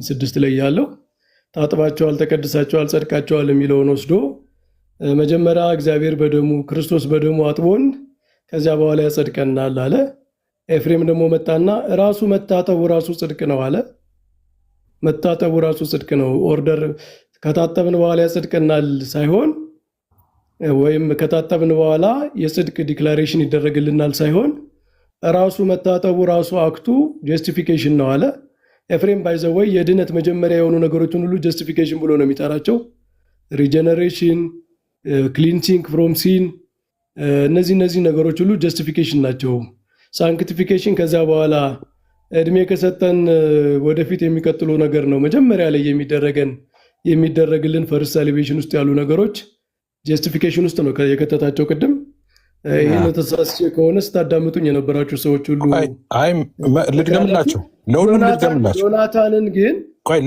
6 ላይ ያለው ታጥባቸዋል፣ ተቀድሳቸዋል፣ ጸድቃቸዋል የሚለውን ወስዶ መጀመሪያ እግዚአብሔር በደሙ ክርስቶስ በደሙ አጥቦን ከዚያ በኋላ ያጸድቀናል አለ። ኤፍሬም ደግሞ መጣና ራሱ መታጠቡ ራሱ ጽድቅ ነው አለ። መታጠቡ ራሱ ጽድቅ ነው፣ ኦርደር ከታጠብን በኋላ ያጸድቀናል ሳይሆን ወይም ከታጠብን በኋላ የጽድቅ ዲክላሬሽን ይደረግልናል ሳይሆን ራሱ መታጠቡ ራሱ አክቱ ጀስቲፊኬሽን ነው አለ። ኤፍሬም ባይዘወይ የድነት መጀመሪያ የሆኑ ነገሮችን ሁሉ ጀስቲፊኬሽን ብሎ ነው የሚጠራቸው። ሪጀነሬሽን፣ ክሊንሲንግ ፍሮም ሲን፣ እነዚህ ነገሮች ሁሉ ጀስቲፊኬሽን ናቸው። ሳንክቲፊኬሽን ከዚያ በኋላ እድሜ ከሰጠን ወደፊት የሚቀጥሉ ነገር ነው። መጀመሪያ ላይ የሚደረግልን ፈርስት ሳሊቬሽን ውስጥ ያሉ ነገሮች ጀስቲፊኬሽን ውስጥ ነው የከተታቸው። ቅድም ይህን ተሳስቼ ከሆነ ስታዳምጡኝ የነበራችሁ ሰዎች ሁሉ ልድገምላቸው፣ ለሁሉም ልድገምላቸው። ዮናታንን ግን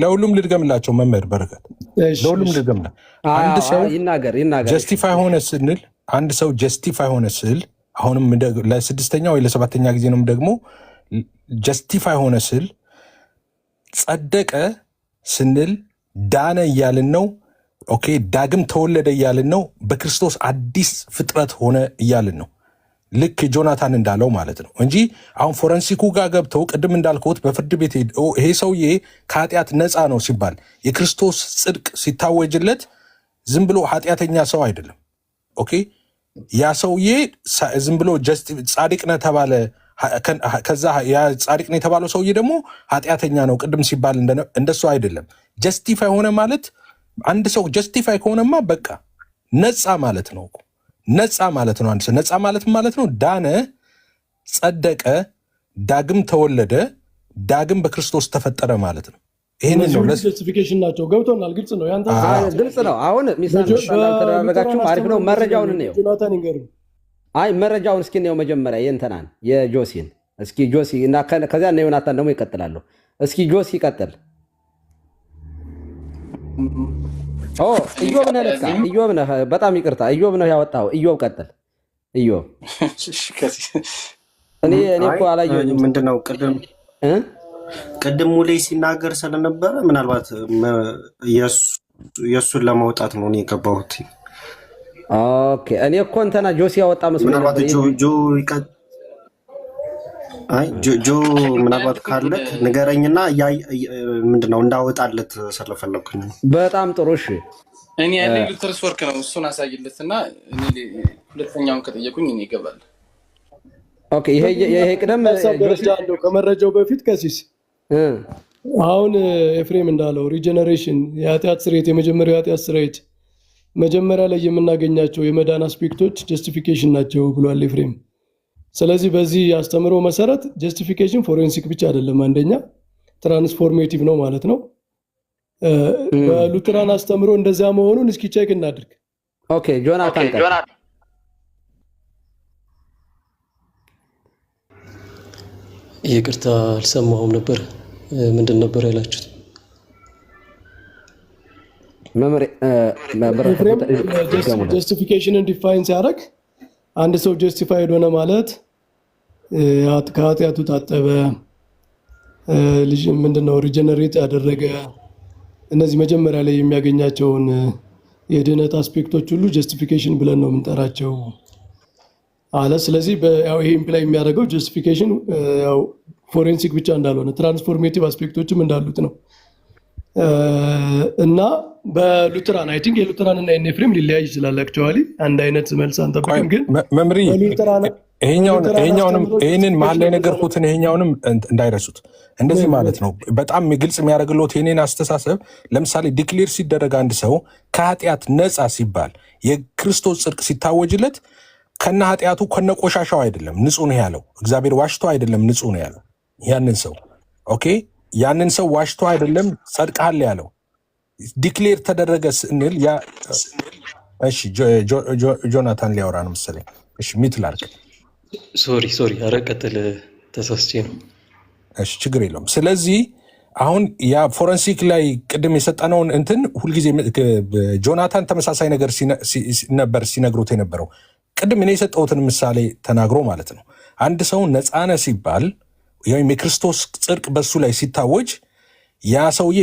ለሁሉም ልድገምላቸው። መምህር በረከት ለሁሉም ልድገምላቸው። አንድ ሰው ጀስቲፋይ ሆነ ስንል አንድ ሰው ጀስቲፋይ ሆነ ስል አሁንም ለስድስተኛ ወይ ለሰባተኛ ጊዜ ነው ደግሞ ጀስቲፋይ ሆነ ስል ጸደቀ ስንል ዳነ እያልን ነው። ኦኬ ዳግም ተወለደ እያልን ነው። በክርስቶስ አዲስ ፍጥረት ሆነ እያልን ነው። ልክ ጆናታን እንዳለው ማለት ነው እንጂ አሁን ፎረንሲኩ ጋር ገብተው ቅድም እንዳልኩት በፍርድ ቤት ይሄ ሰውዬ ከኃጢአት ነፃ ነው ሲባል የክርስቶስ ጽድቅ ሲታወጅለት ዝም ብሎ ኃጢአተኛ ሰው አይደለም። ኦኬ ያ ሰውዬ ዝም ብሎ ጻድቅ ነህ ተባለ። ከዛ ጻድቅ ነህ የተባለው ሰውዬ ደግሞ ኃጢአተኛ ነው ቅድም ሲባል እንደሱ አይደለም። ጀስቲፋይ ሆነ ማለት አንድ ሰው ጀስቲፋይ ከሆነማ በቃ ነፃ ማለት ነው። ነፃ ማለት ነው። አንድ ሰው ነፃ ማለት ነው ዳነ፣ ጸደቀ፣ ዳግም ተወለደ፣ ዳግም በክርስቶስ ተፈጠረ ማለት ነው። ይሄን ነው ጀስቲፊኬሽን ናቸው። ገብቶናል። ግልጽ ነው። ያንተ ግልጽ ነው። አሁን ሚሳንተራረጋችሁ አሪፍ ነው። መረጃውን እንየው። ጆናታን ይንገሩ። አይ መረጃውን እስኪ እንየው መጀመሪያ የእንተናን የጆሲን እስኪ ጆሲ እና ከዚያ እና ዮናታን ደግሞ ይቀጥላሉ። እስኪ ጆሲ ይቀጥል። ኢዮብ ነህ ለካ ኢዮብ ነህ። በጣም ይቅርታ ኢዮብ ነህ ያወጣው። ኢዮብ ቀጥል። ኢዮብ እኔ እኮ አላየሁኝም። ምንድነው ቅድም ሙሌ ሲናገር ስለነበረ ምናልባት የእሱን ለማውጣት ነው እኔ የገባሁት። ኦኬ እኔ እኮ እንትና ጆሲ ያወጣ መስሎኝ ምናልባት ጆ ምናልባት ካለ ንገረኝና ምንድነው እንዳወጣለት ስለፈለኩኝ። በጣም ጥሩ እሺ። እኔ ያለኝ ሉተርስ ወርክ ነው፣ እሱን አሳይለትና እኔ ሁለተኛውን ከጠየቁኝ እኔ ይገባል። ኦኬ ይሄ ቅደም ከመረጃው በፊት ከሲስ አሁን ኤፍሬም እንዳለው ሪጀነሬሽን የኃጢአት ስርየት የመጀመሪያው የኃጢአት ስርየት መጀመሪያ ላይ የምናገኛቸው የመዳን አስፔክቶች ጀስቲፊኬሽን ናቸው ብሏል ኤፍሬም። ስለዚህ በዚህ አስተምሮ መሰረት ጀስቲፊኬሽን ፎሬንሲክ ብቻ አይደለም፣ አንደኛ ትራንስፎርሜቲቭ ነው ማለት ነው። በሉትራን አስተምሮ እንደዚያ መሆኑን እስኪ ቼክ እናድርግ። ኦኬ ጆናታን ይቅርታ አልሰማሁም ነበር። ምንድን ነበር ያላችሁት? ጀስቲፊኬሽንን ዲፋይን ሲያደርግ አንድ ሰው ጀስቲፋይድ ሆነ ማለት ከኃጢአቱ ታጠበ፣ ልጅ ምንድነው ሪጀነሬት ያደረገ፣ እነዚህ መጀመሪያ ላይ የሚያገኛቸውን የድህነት አስፔክቶች ሁሉ ጀስቲፊኬሽን ብለን ነው የምንጠራቸው አለ። ስለዚህ ይሄ ኢምፕላይ የሚያደርገው ጀስቲፊኬሽን ፎሬንሲክ ብቻ እንዳልሆነ ትራንስፎርሜቲቭ አስፔክቶችም እንዳሉት ነው። እና በሉትራን አይ ቲንክ የሉትራን እና የኤፍሬም ሊለያይ ይችላል። አክቹዋሊ አንድ አይነት መልስ አንጠብቅም። ግን መምሪ ይህንን መሀል ላይ ነገርኩትን ይሄኛውንም እንዳይረሱት እንደዚህ ማለት ነው። በጣም ግልጽ የሚያደርግለት የኔን አስተሳሰብ ለምሳሌ ዲክሌር ሲደረግ አንድ ሰው ከኃጢአት ነፃ ሲባል የክርስቶስ ጽድቅ ሲታወጅለት ከነ ኃጢአቱ ከነ ቆሻሻው አይደለም ንጹህ ነው ያለው። እግዚአብሔር ዋሽቶ አይደለም ንጹህ ነው ያለው ያንን ሰው። ኦኬ ያንን ሰው ዋሽቶ አይደለም ጸድቀሃል ያለው። ዲክሌር ተደረገ ስንል እሺ ጆናታን ሊያወራ ነው መሰለኝ። እሺ ሚት ላድርግ። ሶሪ ኧረ ቀጥል፣ ተሳስቼ ነው። እሺ ችግር የለውም። ስለዚህ አሁን ያ ፎረንሲክ ላይ ቅድም የሰጠነውን እንትን ሁልጊዜ ጆናታን ተመሳሳይ ነገር ነበር ሲነግሩት የነበረው። ቅድም እኔ የሰጠሁትን ምሳሌ ተናግሮ ማለት ነው። አንድ ሰው ነፃነ ሲባል ወይም የክርስቶስ ጽድቅ በሱ ላይ ሲታወጅ ያ ሰውዬ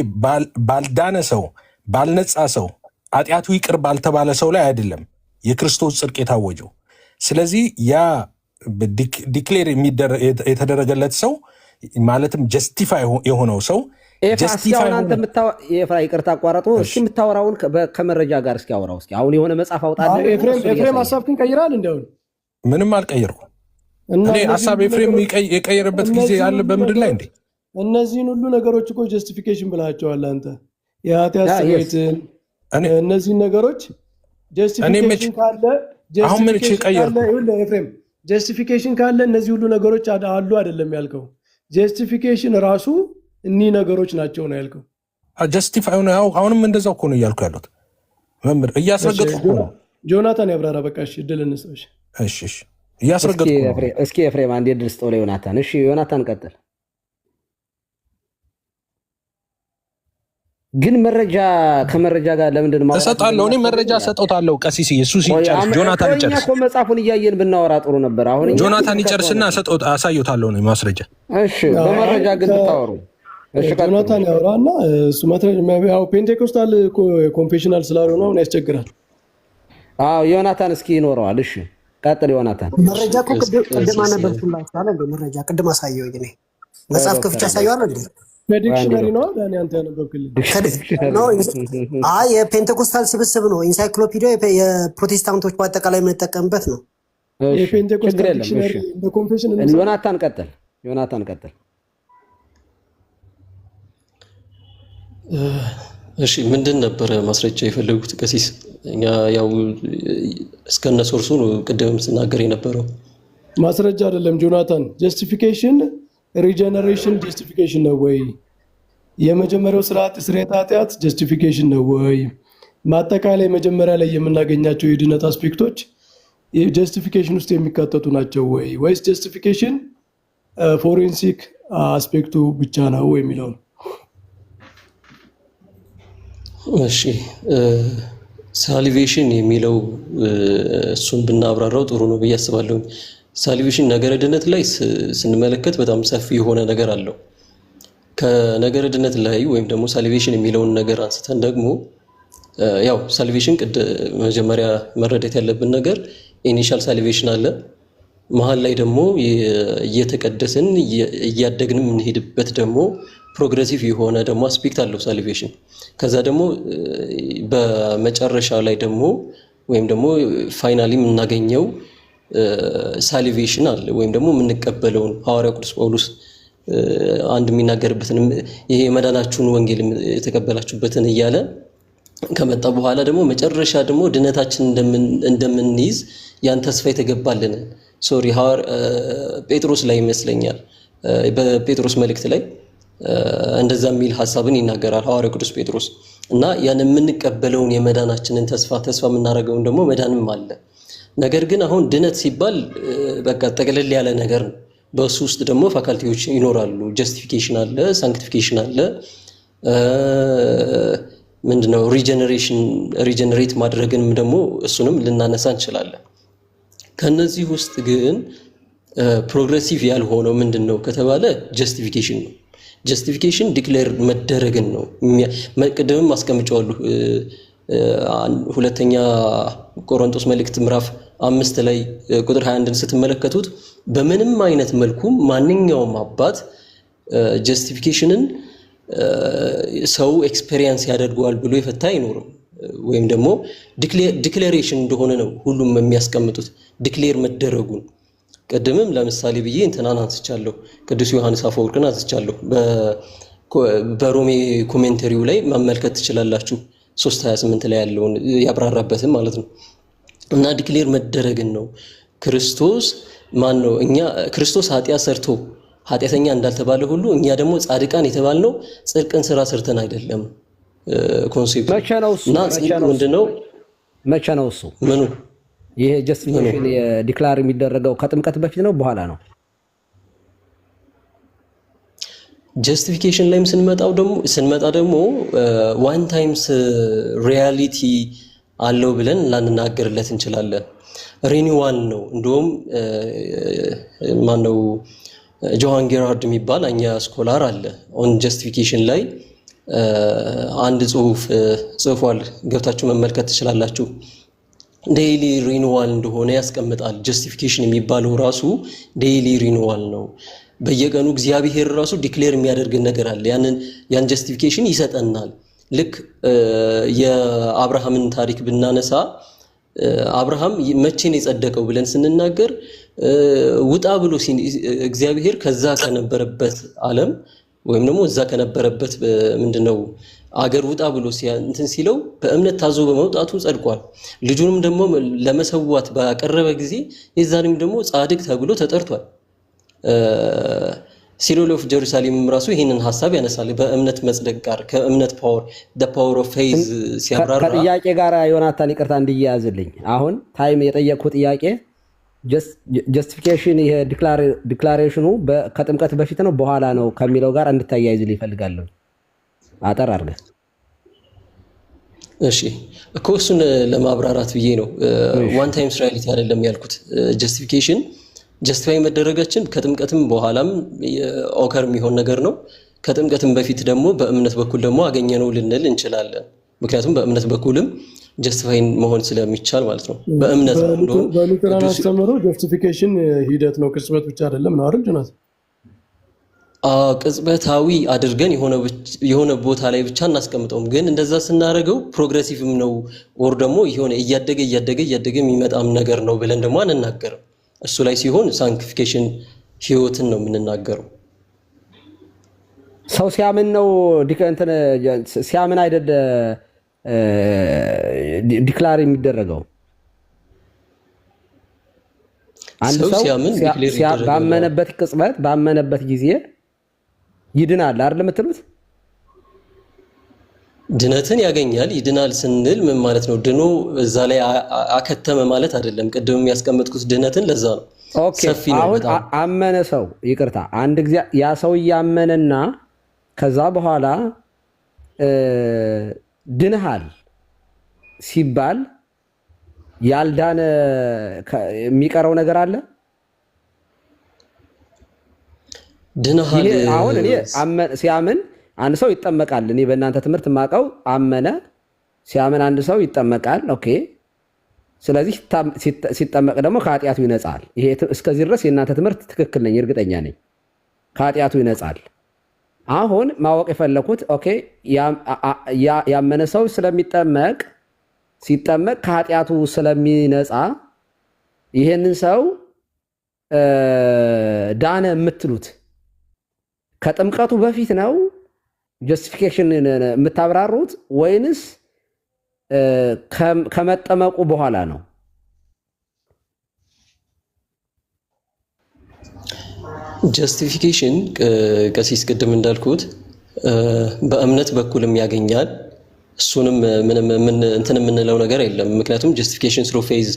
ባልዳነ ሰው ባልነጻ ሰው ኃጢአቱ ይቅር ባልተባለ ሰው ላይ አይደለም የክርስቶስ ጽድቅ የታወጀው። ስለዚህ ያ ዲክሌር የተደረገለት ሰው ማለትም ጀስቲፋይ የሆነው ሰው ይቅርታ አቋረጡ። እስኪ የምታወራውን ከመረጃ ጋር እስኪ አውራው። እስኪ አሁን የሆነ መጽሐፍ አውጣልህ። ኤፍሬም ሀሳብህን ቀይራል? እንደው ምንም አልቀየርኩም እኔ ሀሳብ ኤፍሬም የቀየረበት ጊዜ አለ በምድር ላይ እንዴ? እነዚህን ሁሉ ነገሮች እኮ ጀስቲፊኬሽን ብላቸዋል አንተ። የኃጢአት ስርየትን እነዚህን ነገሮች ጀስቲፊኬሽን ካለ አሁን ምን ቀየርኩ? ኤፍሬም ጀስቲፊኬሽን ካለ እነዚህ ሁሉ ነገሮች አሉ አይደለም ያልከው። ጀስቲፊኬሽን ራሱ እኒህ ነገሮች ናቸው ነው ያልከው። ጀስቲፋይ ሆነ። አሁንም እንደዛው እኮ ነው እያልኩ ያሉት መምህር፣ እያስረገጥኩ ነው። ጆናታን ያብራራ። በቃ እሺ እድል እንስጠው። እሺ እያስረገጥኩ ነው። እስኪ ኤፍሬም አንዴ እድል ስጠው ለዮናታን። እሺ ዮናታን ቀጥል። ግን መረጃ ከመረጃ ጋር ለምንድን ነው እሰጣለሁ? እኔ መረጃ እሰጣለሁ። ቀሲስ ኢየሱስ ይጨርስ፣ ጆናታን ይጨርስ። እኛ እኮ መጽሐፉን እያየን ብናወራ ጥሩ ነበር። አሁን ጆናታን ይጨርስና አሳየታለሁ ነው ማስረጃ። እሺ በመረጃ ግን ብታወሩ። እሺ ጆናታን ያወራና እሱ ያው ፔንቴኮስታል ኮንፌሽናል ስላልሆነ አሁን ያስቸግራል። አዎ ዮናታን እስኪ ይኖረዋል። እሺ ቀጥል ዮናታን። መረጃ እኮ ቅድም አነበብኩላችሁ አለ እንዴ? መረጃ ቅድም አሳየሁኝ እኔ መጽሐፍ ከፍቼ አሳየዋለሁ እንዴ? በዲክሽነሪ ነው ዳኒ አንተ ያነበብክልኝ? አይ የፔንቴኮስታል ስብስብ ነው። ኢንሳይክሎፒዲያ የፕሮቴስታንቶች በአጠቃላይ የምንጠቀምበት ነው። የፔንቴኮስታል ዲክሽነሪ በኮንፌሽን ነው። ዮናታን ቀጥል። እሺ ምንድን ነበረ ማስረጃ የፈለጉት ቀሲስ? እኛ ያው እስከነ ሶርሱ ነው ቅድም ስናገር የነበረው። ማስረጃ አይደለም ጆናታን። ጀስቲፊኬሽን ሪጀነሬሽን ጀስቲፊኬሽን ነው ወይ? የመጀመሪያው ስርየተ ኃጢአት ጀስቲፊኬሽን ነው ወይ? ማጠቃላይ መጀመሪያ ላይ የምናገኛቸው የድነት አስፔክቶች ጀስቲፊኬሽን ውስጥ የሚካተቱ ናቸው ወይ? ወይስ ጀስቲፊኬሽን ፎሬንሲክ አስፔክቱ ብቻ ነው የሚለው ነው? እሺ ሳሊቬሽን የሚለው እሱን ብናብራራው ጥሩ ነው ብዬ አስባለሁ። ሳሊቬሽን ነገረ ድነት ላይ ስንመለከት በጣም ሰፊ የሆነ ነገር አለው። ከነገረ ድነት ላይ ወይም ደግሞ ሳሊቬሽን የሚለውን ነገር አንስተን ደግሞ ያው ሳሊቬሽን መጀመሪያ መረዳት ያለብን ነገር ኢኒሻል ሳሊቬሽን አለ። መሀል ላይ ደግሞ እየተቀደስን እያደግን የምንሄድበት ደግሞ ፕሮግሬሲቭ የሆነ ደግሞ አስፔክት አለው ሳሊቬሽን። ከዛ ደግሞ በመጨረሻ ላይ ደግሞ ወይም ደግሞ ፋይናሊ የምናገኘው ሳሊቬሽን አለ ወይም ደግሞ የምንቀበለውን ሐዋርያው ቅዱስ ጳውሎስ አንድ የሚናገርበትን ይሄ የመዳናችሁን ወንጌል የተቀበላችሁበትን እያለ ከመጣ በኋላ ደግሞ መጨረሻ ደግሞ ድነታችን እንደምንይዝ ያን ተስፋ የተገባልን ጴጥሮስ ላይ ይመስለኛል በጴጥሮስ መልእክት ላይ እንደዛ የሚል ሐሳብን ይናገራል ሐዋርያው ቅዱስ ጴጥሮስ። እና ያን የምንቀበለውን የመዳናችንን ተስፋ የምናደርገውን ደግሞ መዳንም አለ። ነገር ግን አሁን ድነት ሲባል በቃ ጠቅልል ያለ ነገር ነው። በሱ ውስጥ ደግሞ ፋካልቲዎች ይኖራሉ። ጀስቲፊኬሽን አለ፣ ሳንክቲፊኬሽን አለ፣ ምንድነው ሪጀነሬት ማድረግንም ደግሞ እሱንም ልናነሳ እንችላለን። ከነዚህ ውስጥ ግን ፕሮግሬሲቭ ያልሆነው ምንድነው ከተባለ ጀስቲፊኬሽን ነው። ጀስቲፊኬሽን ዲክሌር መደረግን ነው። ቅድምም አስቀምጨዋለሁ። ሁለተኛ ቆሮንቶስ መልእክት ምዕራፍ 5 ላይ ቁጥር 21ን ስትመለከቱት በምንም አይነት መልኩ ማንኛውም አባት ጀስቲፊኬሽንን ሰው ኤክስፔሪየንስ ያደርገዋል ብሎ የፈታ አይኖርም። ወይም ደግሞ ዲክሌሬሽን እንደሆነ ነው ሁሉም የሚያስቀምጡት ዲክሌር መደረጉን። ቀደምም ለምሳሌ ብዬ እንትናን አንስቻለሁ፣ ቅዱስ ዮሐንስ አፈወርቅን አንስቻለሁ። በሮሜ ኮሜንተሪው ላይ መመልከት ትችላላችሁ 3:28 ላይ ያለውን ያብራራበትም ማለት ነው። እና ዲክሌር መደረግን ነው። ክርስቶስ ማን ነው? ክርስቶስ ኃጢአት ሰርቶ ኃጢአተኛ እንዳልተባለ ሁሉ እኛ ደግሞ ጻድቃን የተባልነው ጽድቅን ስራ ሰርተን አይደለም። ኮንሴፕት እና ጽድቅ ምንድነው? መቼ ነው እሱ? ምኑ ይሄ ጀስቲፊኬሽን ዲክላር የሚደረገው ከጥምቀት በፊት ነው በኋላ ነው? ጀስቲፊኬሽን ላይም ስንመጣ ደግሞ ዋን ታይምስ ሪያሊቲ አለው ብለን ላንናገርለት እንችላለን። ሪኒዋል ነው። እንደውም ማነው ጆሃን ጌራርድ የሚባል እኛ ስኮላር አለ ኦን ጀስቲፊኬሽን ላይ አንድ ጽሁፍ ጽፏል። ገብታችሁ መመልከት ትችላላችሁ። ዴይሊ ሪኒዋል እንደሆነ ያስቀምጣል። ጀስቲፊኬሽን የሚባለው ራሱ ዴይሊ ሪኒዋል ነው። በየቀኑ እግዚአብሔር ራሱ ዲክሌር የሚያደርግን ነገር አለ። ያን ጀስቲፊኬሽን ይሰጠናል። ልክ የአብርሃምን ታሪክ ብናነሳ አብርሃም መቼ ነው የጸደቀው ብለን ስንናገር ውጣ ብሎ እግዚአብሔር ከዛ ከነበረበት ዓለም ወይም ደግሞ እዛ ከነበረበት ምንድነው አገር ውጣ ብሎ እንትን ሲለው በእምነት ታዞ በመውጣቱ ጸድቋል። ልጁንም ደግሞ ለመሰዋት ባቀረበ ጊዜ የዛንም ደግሞ ጻድቅ ተብሎ ተጠርቷል። ሲሎል ኦፍ ጀሩሳሌም ራሱ ይሄንን ሐሳብ ያነሳል። በእምነት መጽደቅ ጋር ከእምነት ፓወር ኦፍ ፌዝ ሲያብራራ ከጥያቄ ጋር ዮናታን ይቅርታ እንዲያያዝልኝ አሁን ታይም የጠየቅኩት ጥያቄ ጀስቲፊኬሽን ይሄ ዲክላሬሽኑ ከጥምቀት በፊት ነው በኋላ ነው ከሚለው ጋር እንድታያይዝልኝ ይፈልጋለሁ። አጠር አድርገህ። እሺ እኮ እሱን ለማብራራት ብዬ ነው። ዋን ታይምስ ሪያሊቲ አይደለም ያልኩት። ጀስቲፊኬሽን ጀስቲፋይ መደረጋችን ከጥምቀትም በኋላም ኦከር የሚሆን ነገር ነው። ከጥምቀትም በፊት ደግሞ በእምነት በኩል ደግሞ አገኘነው ልንል እንችላለን። ምክንያቱም በእምነት በኩልም ጀስቲፋይ መሆን ስለሚቻል ማለት ነው። በእምነት ነው። በሉተራን አስተምሮ ጀስቲፊኬሽን ሂደት ነው፣ ቅጽበት ብቻ አይደለም ነው አይደል ጆናስ? ቅጽበታዊ አድርገን የሆነ ቦታ ላይ ብቻ እናስቀምጠውም። ግን እንደዛ ስናደርገው ፕሮግሬሲቭም ነው ኦር ደግሞ የሆነ እያደገ የሚመጣም ነገር ነው ብለን ደግሞ አንናገርም። እሱ ላይ ሲሆን ሳንክቲፊኬሽን ህይወትን ነው የምንናገረው። ሰው ሲያምን ነው ሲያምን አይደለ ዲክላር የሚደረገው። አንድ ሰው ባመነበት ቅጽበት ባመነበት ጊዜ ይድናል አይደል የምትሉት? ድነትን ያገኛል። ይድናል ስንል ምን ማለት ነው? ድኖ እዛ ላይ አከተመ ማለት አይደለም። ቅድም ያስቀመጥኩት ድነትን ለዛ ነው ሰፊ ነው። አሁን አመነ ሰው ይቅርታ፣ አንድ ጊዜ ያ ሰው ያመነና ከዛ በኋላ ድንሃል ሲባል ያልዳነ የሚቀረው ነገር አለ? ድንሃል አሁን እኔ ሲያምን አንድ ሰው ይጠመቃል። እኔ በእናንተ ትምህርት ማቀው አመነ ሲያምን አንድ ሰው ይጠመቃል። ኦኬ። ስለዚህ ሲጠመቅ ደግሞ ከኃጢአቱ ይነጻል። ይሄ እስከዚህ ድረስ የእናንተ ትምህርት ትክክል ነኝ፣ እርግጠኛ ነኝ። ከኃጢአቱ ይነጻል። አሁን ማወቅ የፈለኩት ኦኬ፣ ያመነ ሰው ሲጠመቅ ከኃጢአቱ ስለሚነጻ ይሄንን ሰው ዳነ የምትሉት ከጥምቀቱ በፊት ነው ጀስቲፊኬሽን የምታብራሩት ወይንስ ከመጠመቁ በኋላ ነው? ጀስቲፊኬሽን ቀሲስ ቅድም እንዳልኩት በእምነት በኩልም ያገኛል። እሱንም ምንም እንትን የምንለው ነገር የለም። ምክንያቱም ጀስቲፊኬሽን ስሩ ፌዝ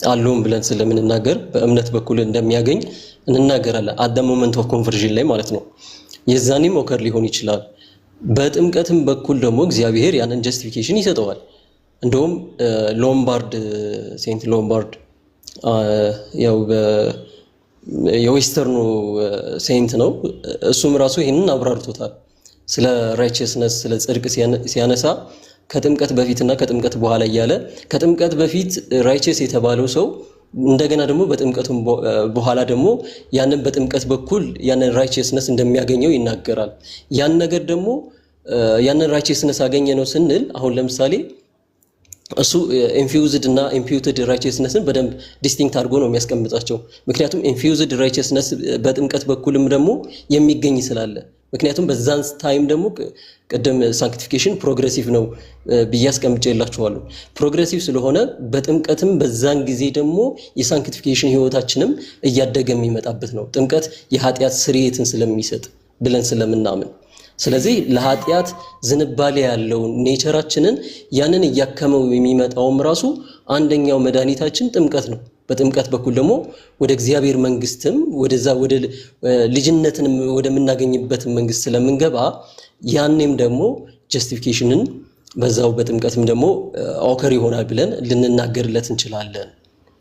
አለውም ብለን ስለምንናገር በእምነት በኩል እንደሚያገኝ እንናገራለን። አት ዘ ሞመንት ኦፍ ኮንቨርዥን ላይ ማለት ነው። የዛኔም ኦከር ሊሆን ይችላል። በጥምቀትም በኩል ደግሞ እግዚአብሔር ያንን ጀስቲፊኬሽን ይሰጠዋል። እንደውም ሎምባርድ ሴንት ሎምባርድ ያው የዌስተርኑ ሴንት ነው። እሱም ራሱ ይህንን አብራርቶታል። ስለ ራይቸስነስ ስለ ጽድቅ ሲያነሳ ከጥምቀት በፊትና ከጥምቀት በኋላ እያለ ከጥምቀት በፊት ራይቸስ የተባለው ሰው እንደገና ደግሞ በጥምቀቱም በኋላ ደግሞ ያንን በጥምቀት በኩል ያንን ራይቸስነስ እንደሚያገኘው ይናገራል። ያን ነገር ደግሞ ያንን ራይቸስነስ አገኘ ነው ስንል አሁን ለምሳሌ እሱ ኢንፊውዝድ እና ኢምፒውትድ ራይቸስነስን በደንብ ዲስቲንክት አድርጎ ነው የሚያስቀምጣቸው። ምክንያቱም ኢንፊውዝድ ራይቸስነስ በጥምቀት በኩልም ደግሞ የሚገኝ ስላለ ምክንያቱም በዛን ታይም ደግሞ ቅድም ሳንክቲፊኬሽን ፕሮግሬሲቭ ነው ብዬ አስቀምጬላችኋለሁ። ፕሮግሬሲቭ ስለሆነ በጥምቀትም በዛን ጊዜ ደግሞ የሳንክቲፊኬሽን ህይወታችንም እያደገ የሚመጣበት ነው። ጥምቀት የኃጢአት ስርየትን ስለሚሰጥ ብለን ስለምናምን ስለዚህ ለኃጢአት ዝንባሌ ያለው ኔቸራችንን ያንን እያከመው የሚመጣውም ራሱ አንደኛው መድኃኒታችን ጥምቀት ነው። በጥምቀት በኩል ደግሞ ወደ እግዚአብሔር መንግስትም ወደዛ ወደ ልጅነትንም ወደምናገኝበት መንግስት ስለምንገባ ያኔም ደግሞ ጀስቲፊኬሽንን በዛው በጥምቀትም ደግሞ ኦከር ይሆናል ብለን ልንናገርለት እንችላለን።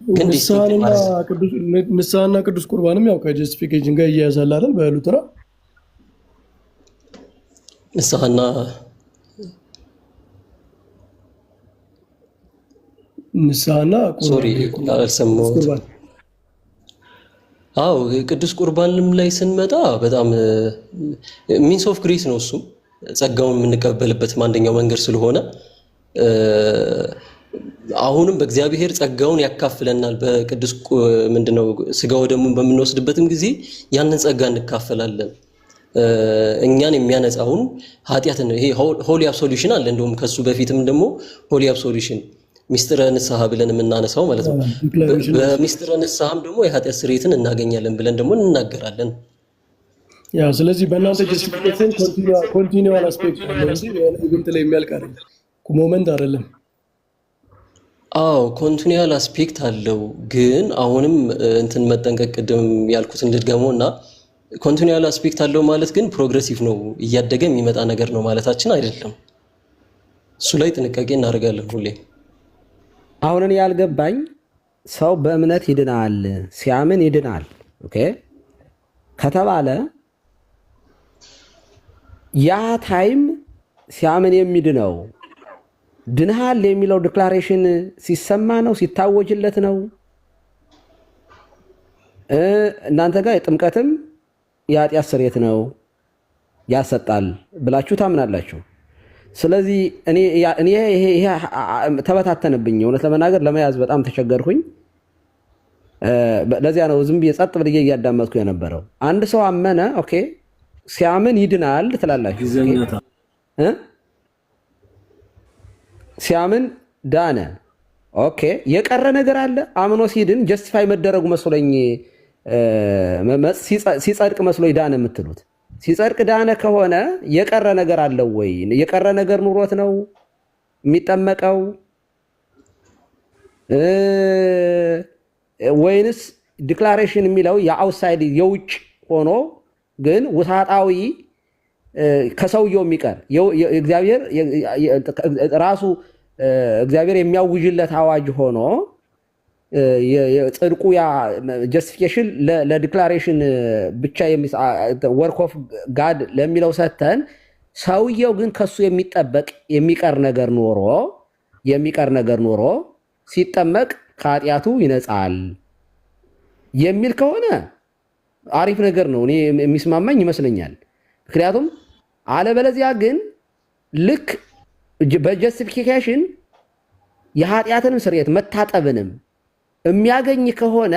ግን ንስሐና ቅዱስ ቁርባንም ያው ከጀስቲፊኬሽን ጋር እያያዛል አይደል? በሉትራ ንስሐና ቁርባን አዎ ቅዱስ ቁርባንም ላይ ስንመጣ በጣም ሚንስ ኦፍ ግሬስ ነው። እሱም ጸጋውን የምንቀበልበት አንደኛው መንገድ ስለሆነ አሁንም በእግዚአብሔር ጸጋውን ያካፍለናል። በቅዱስ ምንድነው ስጋው ደግሞ በምንወስድበትም ጊዜ ያንን ጸጋ እንካፈላለን። እኛን የሚያነጻውን ኃጢአትን ይሄ ሆሊ አብሶሉሽን አለ። እንደውም ከሱ በፊትም ደግሞ ሆሊ አብሶሉሽን ሚስጥረ ንስሐ ብለን የምናነሳው ማለት ነው። በሚስጥረ ንስሐም ደግሞ የኃጢአት ስርየትን እናገኛለን ብለን ደግሞ እንናገራለን። ያ ስለዚህ በእናንተ ጀስቲፊኬሽን ኮንቲኒዋል አስፔክት ነው እንጂ ኢቨንት ላይ የሚያልቅ አይደለም፣ ሞመንት አይደለም። አዎ ኮንቲኒዋል አስፔክት አለው። ግን አሁንም እንትን መጠንቀቅ ቅድም ያልኩትን ልድገመው እና ኮንቲኒዋል አስፔክት አለው ማለት ግን ፕሮግሬሲቭ ነው እያደገ የሚመጣ ነገር ነው ማለታችን አይደለም። እሱ ላይ ጥንቃቄ እናደርጋለን ሁሌ። አሁን እኔ ያልገባኝ ሰው በእምነት ይድናል ሲያምን ይድናል ኦኬ ከተባለ ያ ታይም ሲያምን የሚድነው ድንሃል የሚለው ዲክላሬሽን ሲሰማ ነው ሲታወጅለት ነው? እናንተ ጋር የጥምቀትም የኃጢአት ስርየት ነው ያሰጣል ብላችሁ ታምናላችሁ። ስለዚህ እኔ ይሄ ተበታተነብኝ። እውነት ለመናገር ለመያዝ በጣም ተቸገርኩኝ። ለዚያ ነው ዝም ብዬ ጸጥ ብዬ እያዳመጥኩ የነበረው። አንድ ሰው አመነ ኦኬ ሲያምን ይድናል ትላላችሁ። ሲያምን ዳነ ኦኬ የቀረ ነገር አለ? አምኖ ሲድን ጀስቲፋይ መደረጉ መስሎኝ ሲጸድቅ መስሎኝ ዳነ የምትሉት ሲጸድቅ ዳነ ከሆነ የቀረ ነገር አለው ወይ? የቀረ ነገር ኑሮት ነው የሚጠመቀው ወይንስ ዲክላሬሽን የሚለው የአውትሳይድ የውጭ ሆኖ ግን ውሳጣዊ ከሰውየው የሚቀር እግዚአብሔር ራሱ እግዚአብሔር የሚያውጅለት አዋጅ ሆኖ ጽድቁ ያ ጀስቲፊኬሽን ለዲክላሬሽን ብቻ ወርክ ኦፍ ጋድ ለሚለው ሰተን ሰውየው ግን ከሱ የሚጠበቅ የሚቀር ነገር ኖሮ ሲጠመቅ ከኃጢአቱ ይነጻል የሚል ከሆነ አሪፍ ነገር ነው። እኔ የሚስማማኝ ይመስለኛል። ምክንያቱም አለበለዚያ ግን ልክ በጀስቲፊኬሽን የኃጢአትንም ስርየት መታጠብንም የሚያገኝ ከሆነ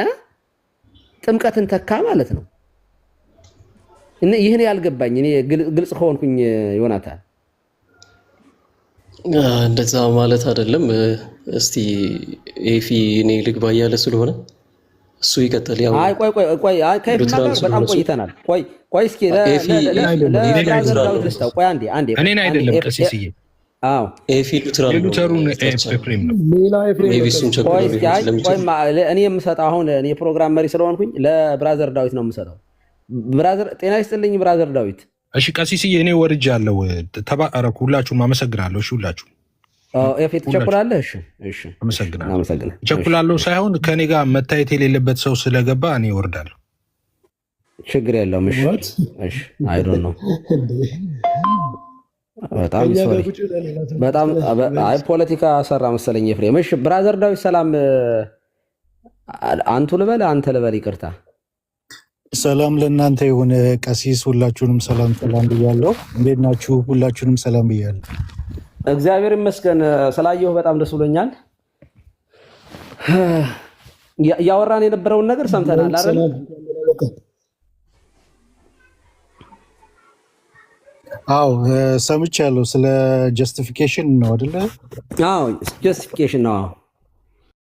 ጥምቀትን ተካ ማለት ነው። ይህን ያልገባኝ እኔ ግልጽ ከሆንኩኝ ዮናታን እንደዛ ማለት አይደለም። እስቲ ኤፊ እኔ ልግባ እያለ ስለሆነ እሱ ይቀጥል። ያው ቆይ በጣም ቆይተናል። ቆይ እስኪ ለዳዊት ቆይ አንዴ እኔን አይደለም ቀሲስዬ ኤፊ ሉተሩን ኤፍሬም ነው። እኔ የምሰጠው አሁን እኔ ፕሮግራም መሪ ስለሆንኩኝ ለብራዘር ዳዊት ነው የምሰጠው። ብራዘር ጤና ይስጥልኝ ብራዘር ዳዊት። እሺ ቀሲስዬ እኔ ወርጃለሁ። ተባረኩ። ሁላችሁም አመሰግናለሁ። እሺ ሁላችሁ ኤፊ ትቸኩላለህ? እሺ አመሰግናለሁ። እቸኩላለሁ ሳይሆን ከኔ ጋር መታየት የሌለበት ሰው ስለገባ እኔ እወርዳለሁ። ችግር የለውም። እሺ አይ ዶንት ኖ በጣም አይ ፖለቲካ ሰራ መሰለኝ ኤፍሬም። እሺ ብራዘር ዳዊት ሰላም። አንቱ ልበል አንተ ልበል? ይቅርታ። ሰላም ለእናንተ የሆነ ቀሲስ፣ ሁላችሁንም ሰላም ብያለሁ። እንዴት ናችሁ? ሁላችሁንም ሰላም ብያለሁ። እግዚአብሔር ይመስገን። ስላየሁ በጣም ደስ ብሎኛል። እያወራን የነበረውን ነገር ሰምተናል አይደል? አዎ ሰምቻለሁ። ስለ ጀስቲፊኬሽን ነው አይደለ? አዎ ጀስቲፊኬሽን ነው።